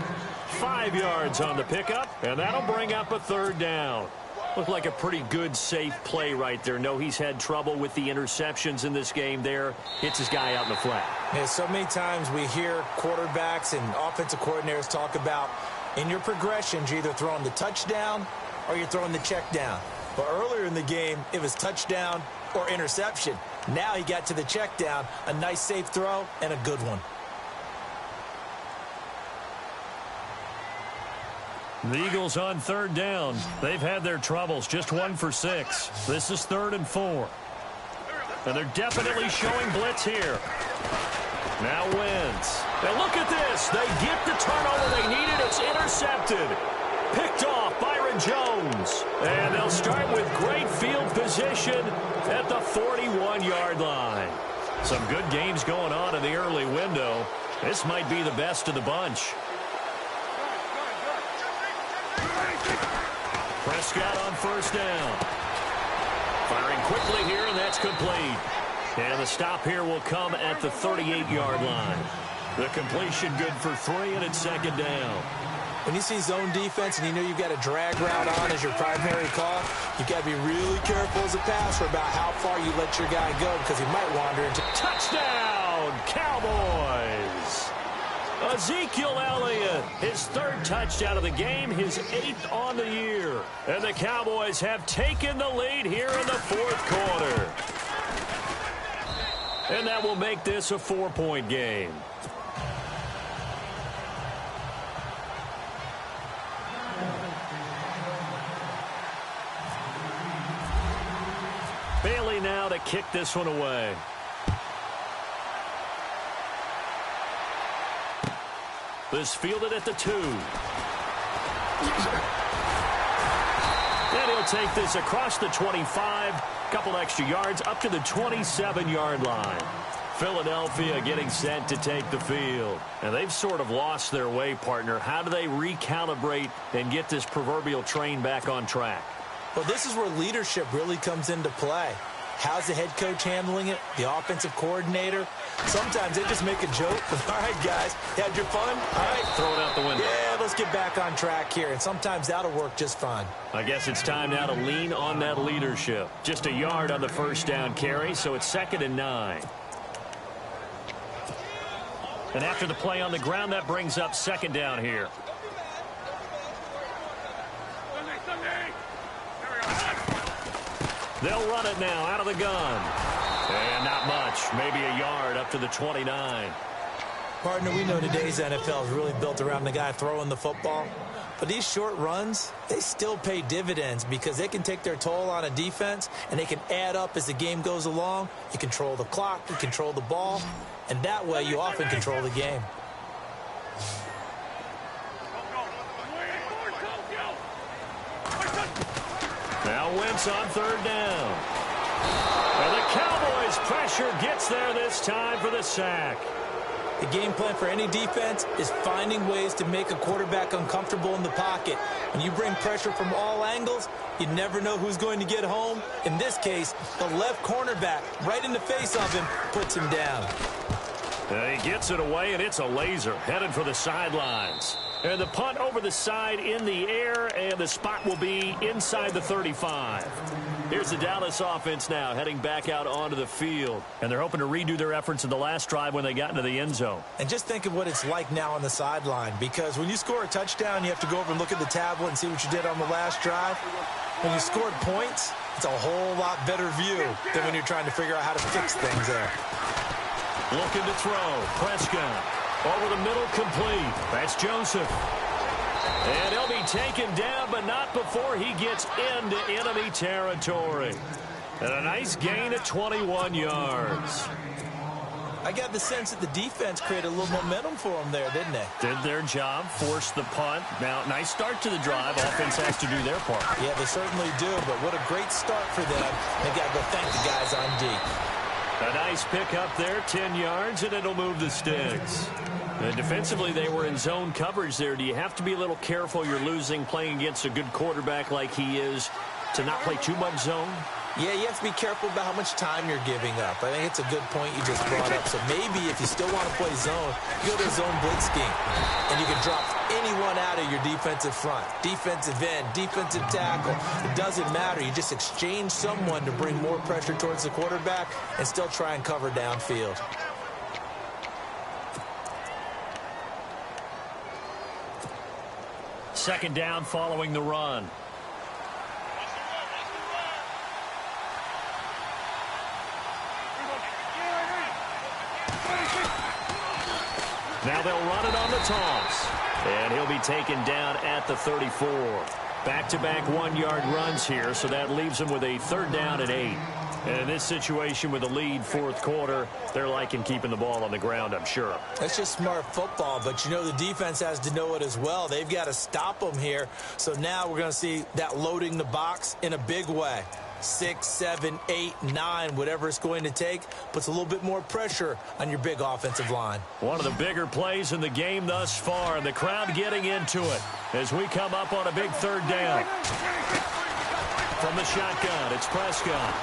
5 yards on the pickup, and that'll bring up a 3rd down. Looked like a pretty good, safe play right there. No, he's had trouble with the interceptions in this game there. Hits his guy out in the flat. Yeah, so many times we hear quarterbacks and offensive coordinators talk about in your progressions, you're either throwing the touchdown or you're throwing the check down. But earlier in the game, it was touchdown or interception. Now he got to the check down, a nice safe throw, and a good one. The Eagles on 3rd down. They've had their troubles, just 1 for 6. This is 3rd and 4. And they're definitely showing blitz here. Now Wentz. And look at this. They get the turnover they needed. It's intercepted. Picked off Byron Jones. And they'll start with great field position at the 41-yard line. Some good games going on in the early window. This might be the best of the bunch. Prescott on first down. Firing quickly here, and that's complete. And the stop here will come at the 38-yard line. The completion good for 3, and it's second down. When you see zone defense and you know you've got a drag route on as your primary call, you've got to be really careful as a passer about how far you let your guy go because he might wander into... Touchdown, Cowboys! Ezekiel Elliott, his 3rd touchdown of the game, his 8th on the year. And the Cowboys have taken the lead here in the 4th quarter. And that will make this a 4-point game. Bailey now to kick this one away. This fielded at the 2. And he'll take this across the 25. Couple extra yards up to the 27-yard line. Philadelphia getting set to take the field. And they've sort of lost their way, partner. How do they recalibrate and get this proverbial train back on track? Well, this is where leadership really comes into play. How's the head coach handling it? The offensive coordinator? Sometimes they just make a joke. All right, guys, had your fun? All right. Throw it out the window. Yeah, let's get back on track here. And sometimes that'll work just fine. I guess it's time now to lean on that leadership. Just a yard on the first down carry, so it's 2nd and 9. And after the play on the ground, that brings up 2nd down here. They'll run it now out of the gun. And not much. Maybe a yard up to the 29. Partner, we know today's NFL is really built around the guy throwing the football. But these short runs, they still pay dividends because they can take their toll on a defense and they can add up as the game goes along. You control the clock, you control the ball, and that way you often control the game. Now Wentz on 3rd down. And the Cowboys' pressure gets there this time for the sack. The game plan for any defense is finding ways to make a quarterback uncomfortable in the pocket. When you bring pressure from all angles, you never know who's going to get home. In this case, the left cornerback, right in the face of him, puts him down. He gets it away, and it's a laser headed for the sidelines. And the punt over the side in the air, and the spot will be inside the 35. Here's the Dallas offense now heading back out onto the field. And they're hoping to redo their efforts in the last drive when they got into the end zone. And just think of what it's like now on the sideline, because when you score a touchdown, you have to go over and look at the tablet and see what you did on the last drive. When you scored points, it's a whole lot better view than when you're trying to figure out how to fix things there. Looking to throw. Prescott. Over the middle, complete. That's Joseph. And he'll be taken down, but not before he gets into enemy territory. And a nice gain of 21 yards. I got the sense that the defense created a little momentum for them there, didn't they? Did their job, forced the punt. Now, nice start to the drive. Offense has to do their part. Yeah, they certainly do, but what a great start for them. They got to go thank the guys on D. A nice pick up there, 10 yards, and it'll move the sticks. And defensively, they were in zone coverage there. Do you have to be a little careful? You're losing playing against a good quarterback like he is to not play too much zone? Yeah, you have to be careful about how much time you're giving up. I think it's a good point you just brought up. So maybe if you still want to play zone, you go to a zone blitz scheme. And you can drop anyone out of your defensive front. Defensive end, defensive tackle. It doesn't matter. You just exchange someone to bring more pressure towards the quarterback and still try and cover downfield. Second down following the run. Now they'll run it on the toss. And he'll be taken down at the 34. Back-to-back one-yard runs here, so that leaves them with a 3rd down and 8. And in this situation with a lead 4th quarter, they're liking keeping the ball on the ground, I'm sure. That's just smart football, but you know the defense has to know it as well. They've got to stop them here. So now we're going to see that loading the box in a big way. 6, 7, 8, 9, whatever it's going to take, puts a little bit more pressure on your big offensive line. One of the bigger plays in the game thus far, and the crowd getting into it as we come up on a big 3rd down. From the shotgun, it's Prescott.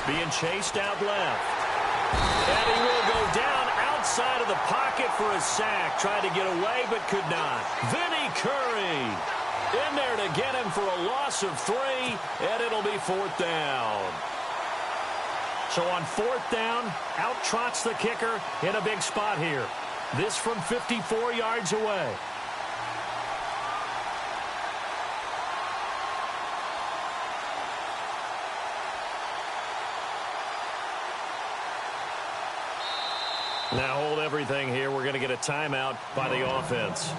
Being chased out left. And he will go down outside of the pocket for a sack. Tried to get away, but could not. Vinny Curry in there to get him for a loss of 3, and it'll be 4th down. So on 4th down, out trots the kicker in a big spot here. This from 54 yards away. Now hold everything here. We're going to get a timeout by the offense.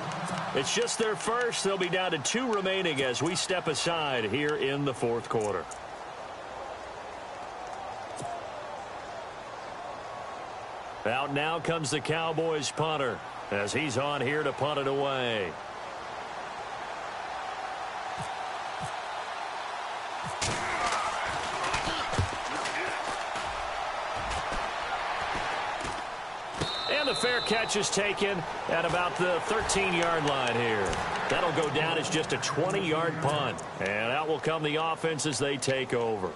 It's just their first. They'll be down to 2 remaining as we step aside here in the 4th quarter. Out now comes the Cowboys punter as he's on here to punt it away. The fair catch is taken at about the 13-yard line here. That'll go down as just a 20-yard punt. And out will come the offense as they take over.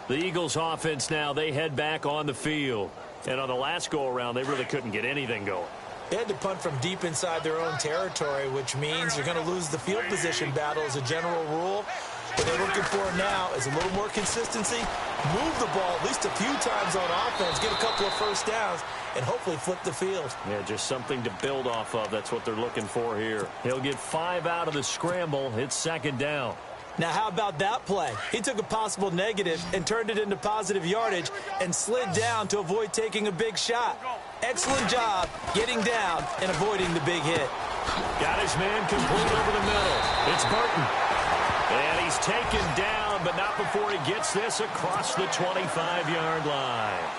The Eagles offense now, they head back on the field. And on the last go-around, they really couldn't get anything going. They had to punt from deep inside their own territory, which means you're going to lose the field position battle as a general rule. What they're looking for now is a little more consistency, move the ball at least a few times on offense, get a couple of first downs, and hopefully flip the field. Yeah, just something to build off of. That's what they're looking for here. He'll get 5 out of the scramble. It's 2nd down. Now, how about that play? He took a possible negative and turned it into positive yardage and slid down to avoid taking a big shot. Excellent job getting down and avoiding the big hit. Got his man complete over the middle. It's Burton. And he's taken down, but not before he gets this across the 25-yard line.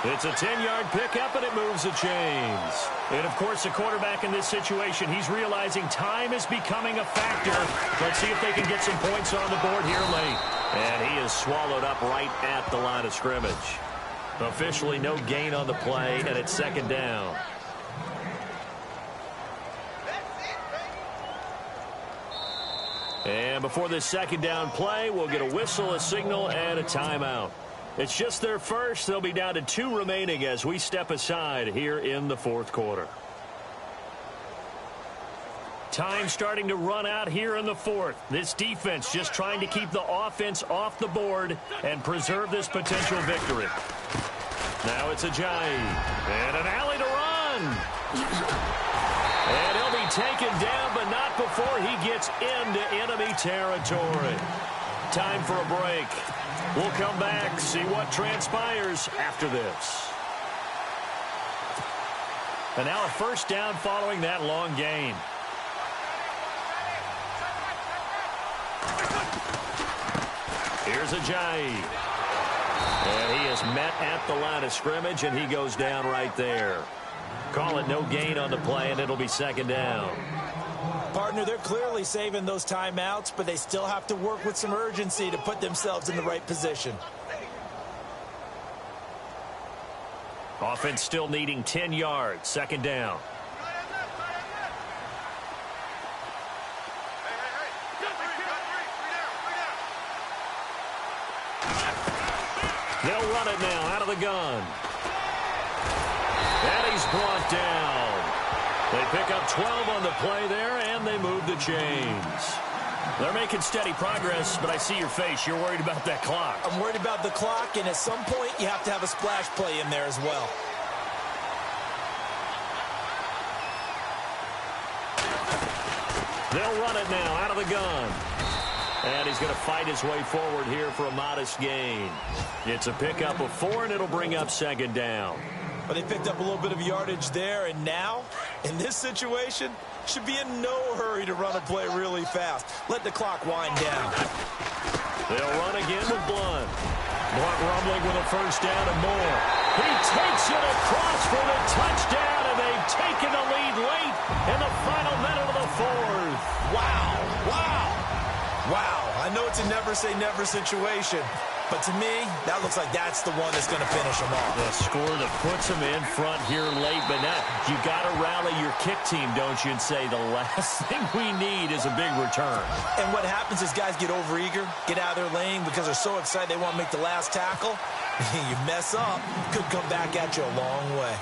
It's a 10-yard pickup, and it moves the chains. And, of course, the quarterback in this situation, he's realizing time is becoming a factor. Let's see if they can get some points on the board here late. And he is swallowed up right at the line of scrimmage. Officially no gain on the play, and it's 2nd down. And before this 2nd down play, we'll get a whistle, a signal, and a timeout. It's just their first. They'll be down to 2 remaining as we step aside here in the 4th quarter. Time starting to run out here in the 4th. This defense just trying to keep the offense off the board and preserve this potential victory. Now it's Ajayi. And an alley to run. And he'll be taken down, but not before he gets into enemy territory. Time for a break. We'll come back, see what transpires after this. And now a 1st down following that long gain. Here's Ajayi. And he is met at the line of scrimmage, and he goes down right there. Call it no gain on the play, and it'll be 2nd down. Partner, they're clearly saving those timeouts, but they still have to work with some urgency to put themselves in the right position. Offense still needing 10 yards. 2nd down. They'll run it now out of the gun. And he's brought down. They pick up 12 on the play there, and they move the chains. They're making steady progress, but I see your face. You're worried about that clock. I'm worried about the clock, and at some point, you have to have a splash play in there as well. They'll run it now out of the gun. And he's going to fight his way forward here for a modest gain. It's a pickup of 4, and it'll bring up 2nd down. But they picked up a little bit of yardage there, and now, in this situation, should be in no hurry to run a play really fast. Let the clock wind down. They'll run again with Blunt. Blunt rumbling with a 1st down and more. He takes it across for the touchdown, and they've taken the lead late in the final minute of the 4th. Wow. Wow. Wow. I know it's a never-say-never situation, but to me, that looks like that's the one that's going to finish them off. The score that puts them in front here late, but now you got to rally your kick team, don't you, and say the last thing we need is a big return. And what happens is guys get overeager, get out of their lane because they're so excited they want to make the last tackle. You mess up, could come back at you a long way.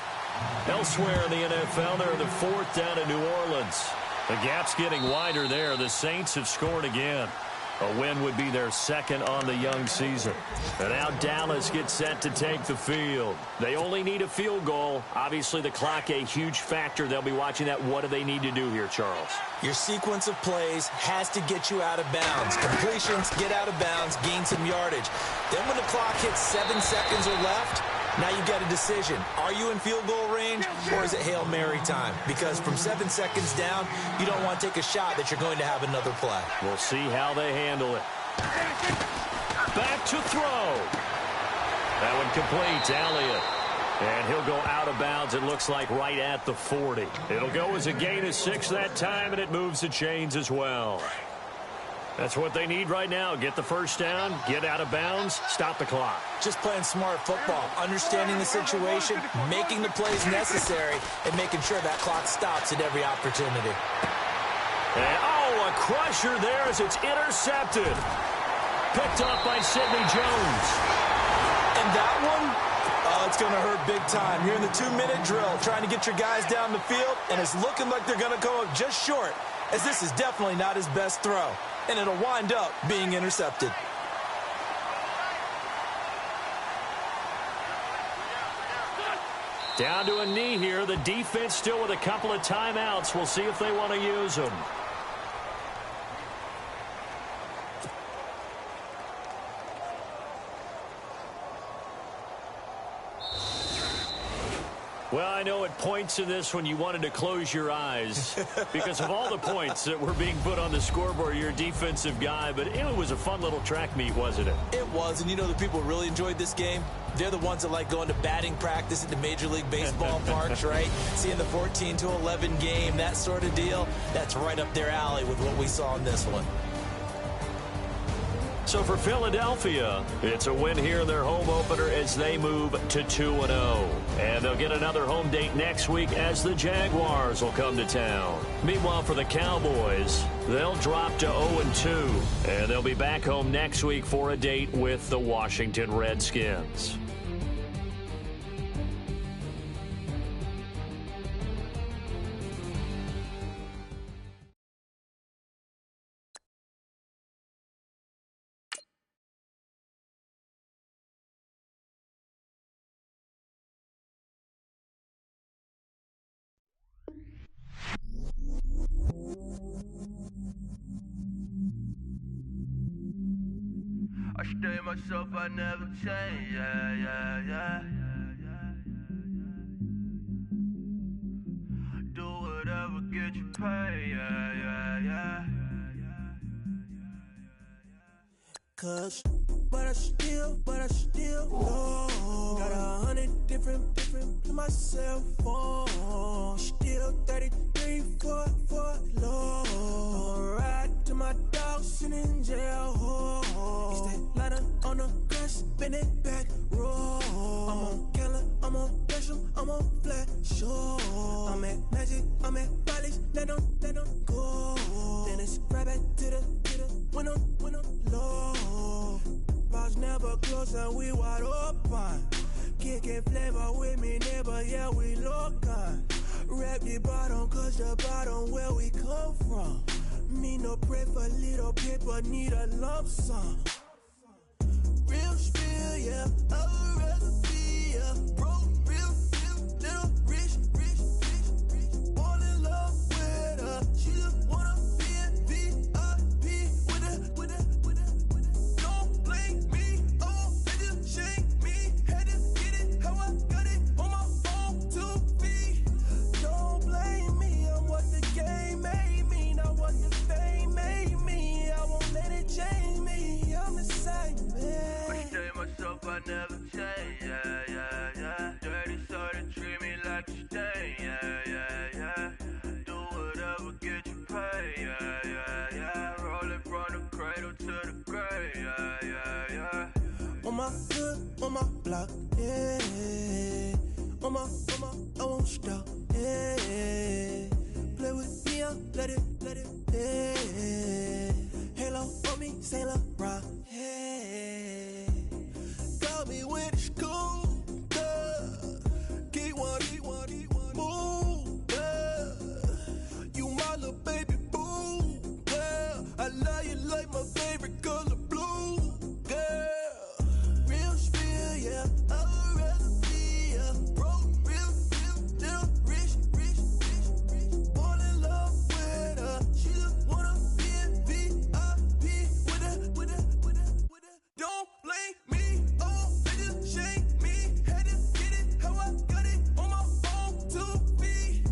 Elsewhere in the NFL, they're the 4th down in New Orleans. The gap's getting wider there. The Saints have scored again. A win would be their 2nd on the young season. And now Dallas gets set to take the field. They only need a field goal. Obviously, the clock a huge factor. They'll be watching that. What do they need to do here, Charles? Your sequence of plays has to get you out of bounds. Completions, get out of bounds, gain some yardage. Then when the clock hits 7 seconds or left, now you've got a decision. Are you in field goal range or is it Hail Mary time? Because from 7 seconds down, you don't want to take a shot that you're going to have another play. We'll see how they handle it. Back to throw. That one complete to Elliott. And he'll go out of bounds, it looks like, right at the 40. It'll go as a gain of 6 that time, and it moves the chains as well. That's what they need right now. Get the first down, get out of bounds, stop the clock. Just playing smart football, understanding the situation, making the plays necessary, and making sure that clock stops at every opportunity. And, oh, a crusher there as it's intercepted. Picked up by Sidney Jones. And that one, oh, it's going to hurt big time. You're in the 2-minute drill, trying to get your guys down the field, and it's looking like they're going to go up just short, as this is definitely not his best throw. And it'll wind up being intercepted. Down to a knee here. The defense still with a couple of timeouts. We'll see if they want to use them. Well, I know at points in this when you wanted to close your eyes because of all the points that were being put on the scoreboard. You're a defensive guy, but it was a fun little track meet, wasn't it? It was, and you know the people who really enjoyed this game? They're the ones that like going to batting practice at the Major League Baseball parks, right? Seeing the 14-11 game, that sort of deal, that's right up their alley with what we saw in this one. So for Philadelphia, it's a win here in their home opener as they move to 2-0. And they'll get another home date next week as the Jaguars will come to town. Meanwhile, for the Cowboys, they'll drop to 0-2. And they'll be back home next week for a date with the Washington Redskins. I stay myself, I never change, yeah. Do whatever, get you paid, yeah. Cause, but I still know. Got 100 different in my cell phone. Still 33 for low. Ride to my dog sitting in jail. It's that lighter on the grass, spin it back, roll. I'm on Keller, I'm on Gresham, I'm on Flat Shore. I'm at Magic, I'm at Bally's, let them go. Then it's right back to the when I'm low. Bars never close and we wide open. Kicking flavor with me, neighbor, yeah, we local. Rap the bottom, cause the bottom where we come from. Me no pray for little paper, need a lump sum. Real spill, yeah, I'd rather be, yeah. Broke, real, little rich. Fall in love with her, she just wanna be a VIP with her. Don't blame me, oh, they just shake me. Had to get it, how I got it on my phone to be. Don't blame me, I'm what the game made me, not what the fame made me. I won't let it change me, I'm on my hood, on my block, yeah. On my, I won't stop, yeah. Play with me, let it, yeah. Halo on me, Saint Laurent, yeah. Got me when it's cool, yeah. Keep one, move, yeah. You my little baby boo, yeah. I love you like my favorite color blue, yeah. Real spill, yeah. I'd rather be a broke, real, still rich. Fall in love with her. She just wanna be in VIP with her. Don't blame me, oh, they just shame me. Had to get it how I got it on my own 2 feet.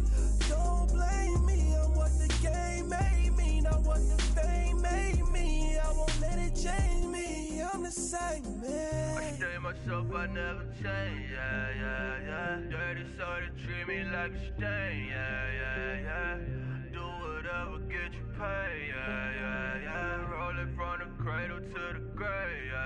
Don't blame me, I'm what the game made me, not what the fame made me. I won't let it change me, I'm the same man. I stay myself, I never change, yeah. Dirty soul to treat me like a stain, yeah. Do whatever, get you paid, yeah. Roll it from the cradle to the grave, yeah.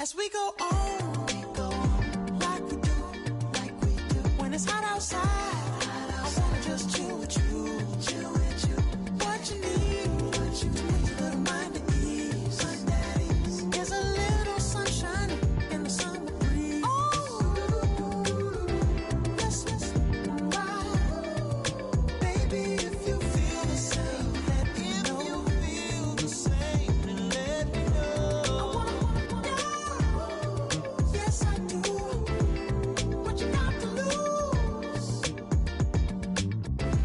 As we go on, like we do. When it's hot outside, I wanna just chill with you. What you need, a little mind at ease. There's a little sunshine in the summer breeze. Yes, right. Baby, if you feel the same, let me know. If you feel the same, then let me know. Yes, I do. What you got to lose?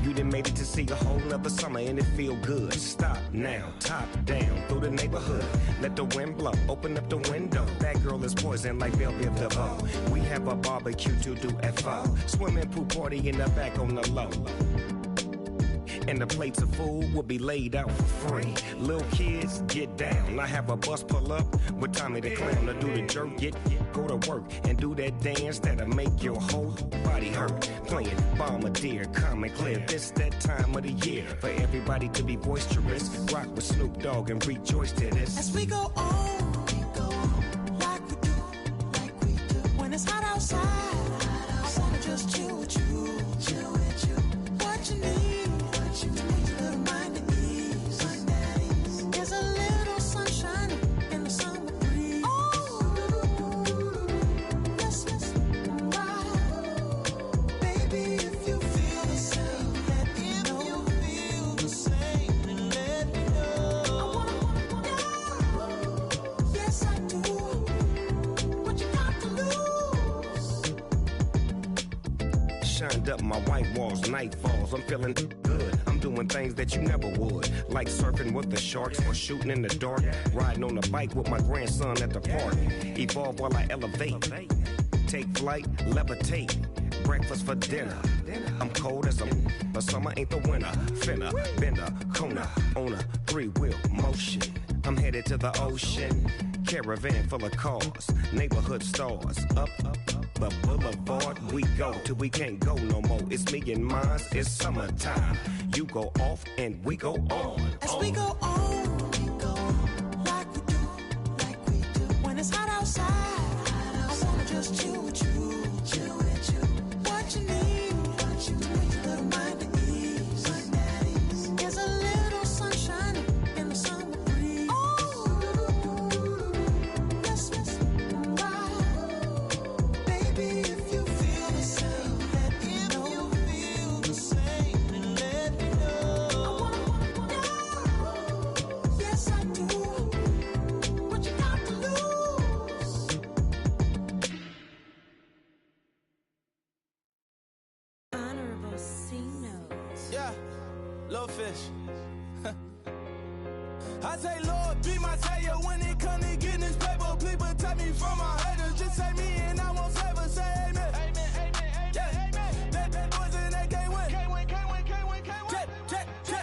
You done made it to see a whole nother summer and it feel good. Stop now, top down through the neighborhood. Let the wind blow, open up the window. That girl is poison like Belleville DeVoe. We have a barbecue to do at 4. Swimming pool party in the back on the low. And the plates of food will be laid out for free. Little kids, get down. I have a bus pull up with Tommy the Clown to do the jerk. Go to work and do that dance that'll make your whole body hurt. Playing Bombardier, calm and clear. This that time of the year for everybody to be boisterous. Rock with Snoop Dogg and rejoice to this. As we go on, like we do. When it's hot outside, I wanna just chill with you. What you need, a little mind at ease. There's a little sunshine in the summer breeze. Yes, right. Baby, if you feel the same, let me know. If you feel the same, then let me know. Yes, I do. What you got to lose? Shined up my white walls, night falls. I'm feeling good. I'm doing things that you never would, like surfing with the sharks or shooting in the dark. Riding on a bike with my grandson at the park. Evolve while I elevate. Take flight, levitate. Breakfast for dinner. I'm cold as but summer ain't the winter. Finna, bender, Kona, on a 3-wheel motion. I'm headed to the ocean. Caravan full of cars, neighborhood stars. Up the boulevard we go till we can't go no more. It's me and mine, it's summertime. You go off and we go on. As we go on, like we do. When it's hot outside, I wanna just chill with you. What you need, a little mind at ease. There's a little sunshine in the summer breeze. Yes, right. Baby, if you feel the same, let me know. If you feel the same, then let me know. Yes, I do. What you got to lose? Honorable C notes. Yeah, little fish. I say, Lord, be my savior when it come to getting this paper. Please protect me from my haters. Just say me and I won't save us. Say amen. Amen, amen, amen, yeah. Amen. That boys and they can't win. Can't win. Check.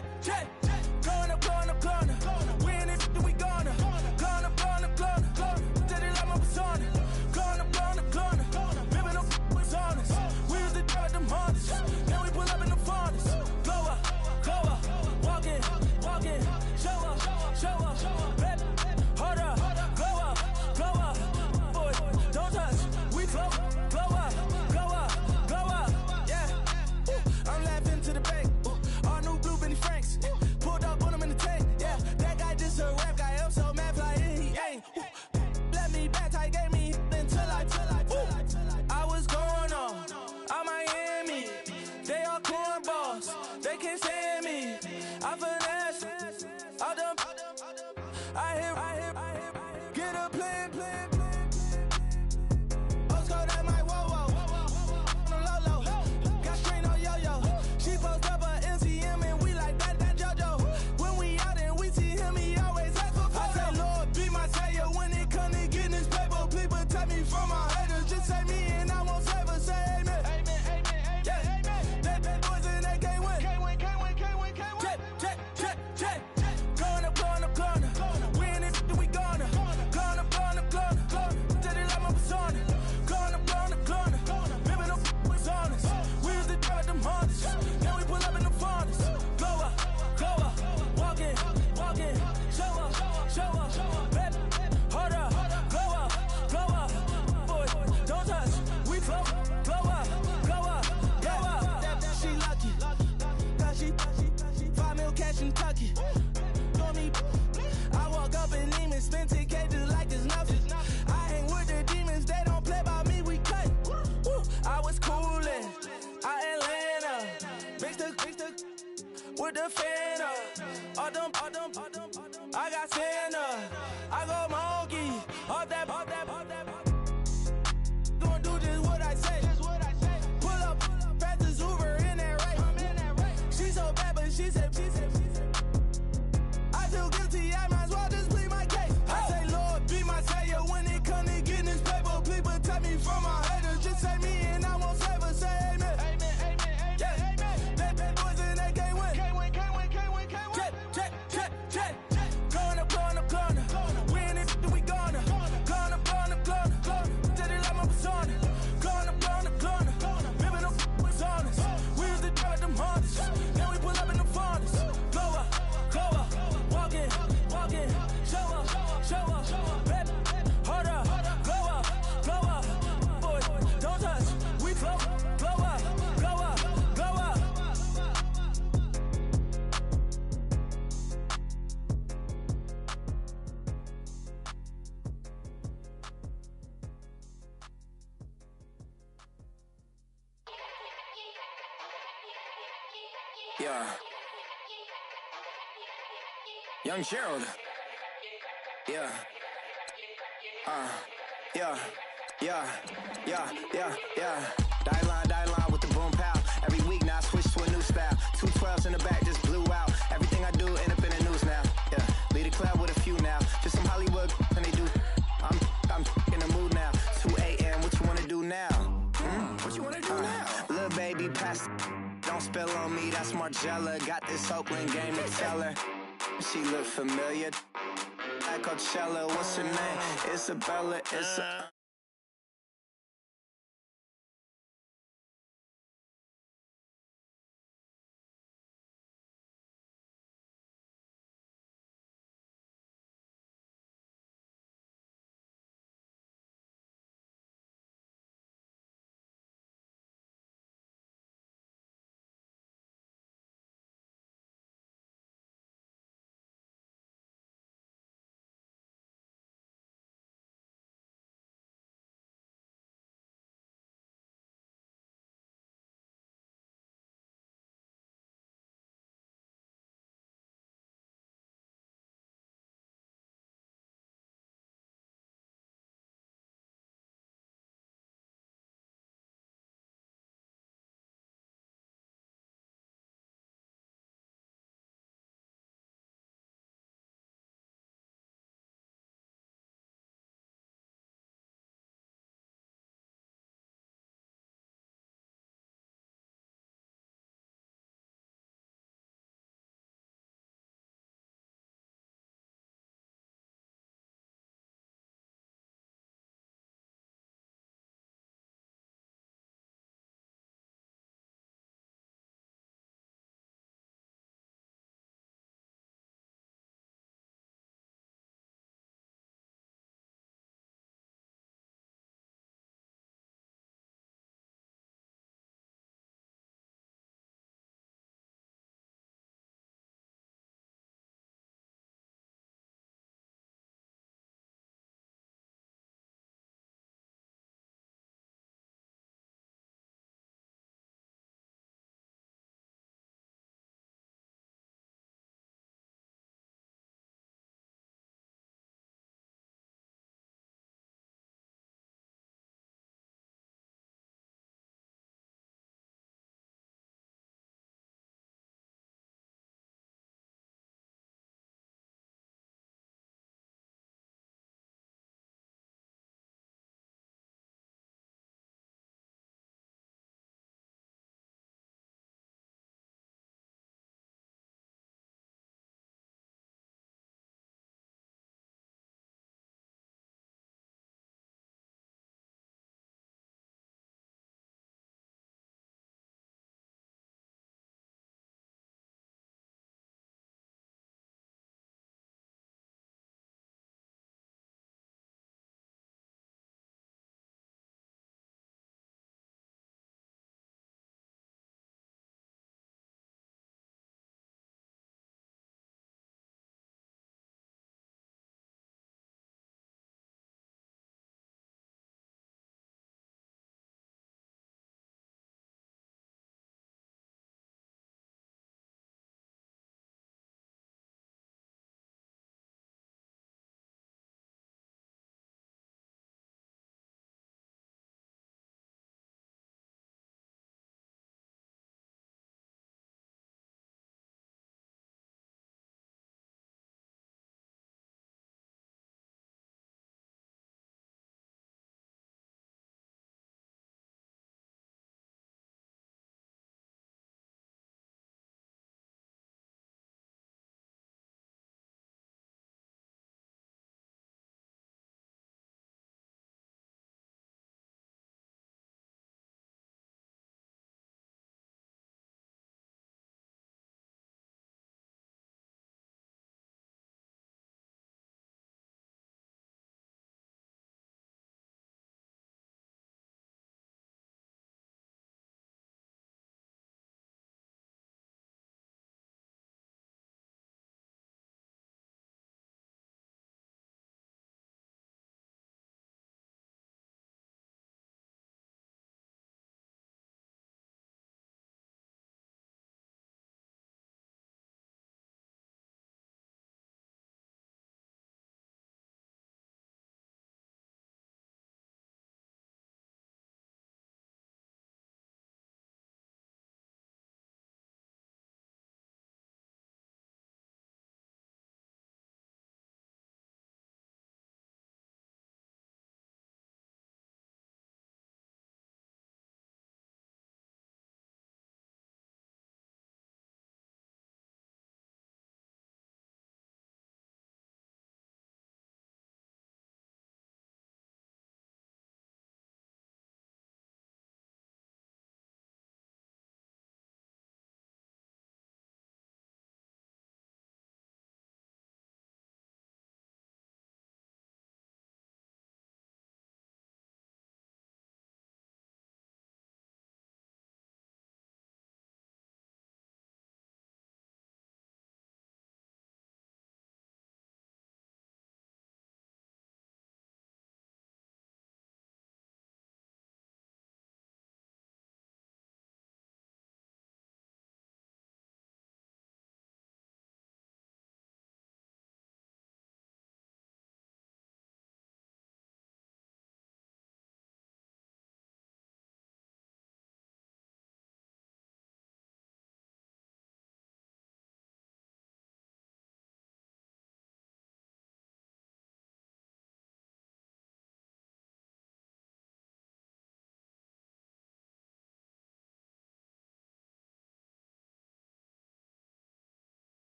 boss, they can't stand me. I finesse, all them. I hear, get a plan. Osco, that my whoa. On the low. Got strain on yo-yo. She post up a MCM and we like that JoJo. When we out and we see him, he always ask for photo. I say, Lord, be my savior when it come to getting this paper. Please protect me from my haters. Just say me and I won't save her. Say amen. Yeah. That boys in that can't win. Jet. Going up. We in it, we gonna. Going up. Did it like my persona. Going up. Baby, no was honest. We used to drive them Hondas. Now we pull up in the Fondas. Glow up. Walk in. Show up. Baby, hold up. Glow up. Boys, don't touch. We flow. Glow up. She lucky. Cause she 5 mil cash in Tucky. For me, I walk up in demons, spend 10K just like it's nothing. I hang with the demons, they don't play by me, we cut. Woo. I was coolin', Atlanta, mixed the with the Fanta. All them, I got Santa, I go monkey, all that. Gonna do just what I say. Pull up, fast as Uber in that race. She so bad, but she said. I feel guilty, I might as well just plead my case. I say, Lord, be my savior when it come to getting this paper. Please protect me from my haters. Just say me and I won't save her. Say amen. Yeah. That boys in that can't win. Jet. Going up. We in it, we gonna. Going up. Did it like my persona. Going up. Baby, no was honest. We used to drive them Hondas. Now we pull up in the Fondas. Glow up. Walk in. Show up. Baby, hold up. Glow up. Boys, don't touch. We flow. Glow up. Yeah. Young Gerald. Yeah. Die line with the boom pow. Every week now I switch to a new style. 212s in the back just blew out. Everything I do end up in the news now. Yeah. Lead a club with a few now. Just some Hollywood and they do. I'm in the mood now. 2 a.m. What you wanna do now? What you wanna do now? Little baby pass. Don't spill on me, that's Margella. Got this Oakland game to tell her. She look familiar. Like Coachella, what's her name? Isabella,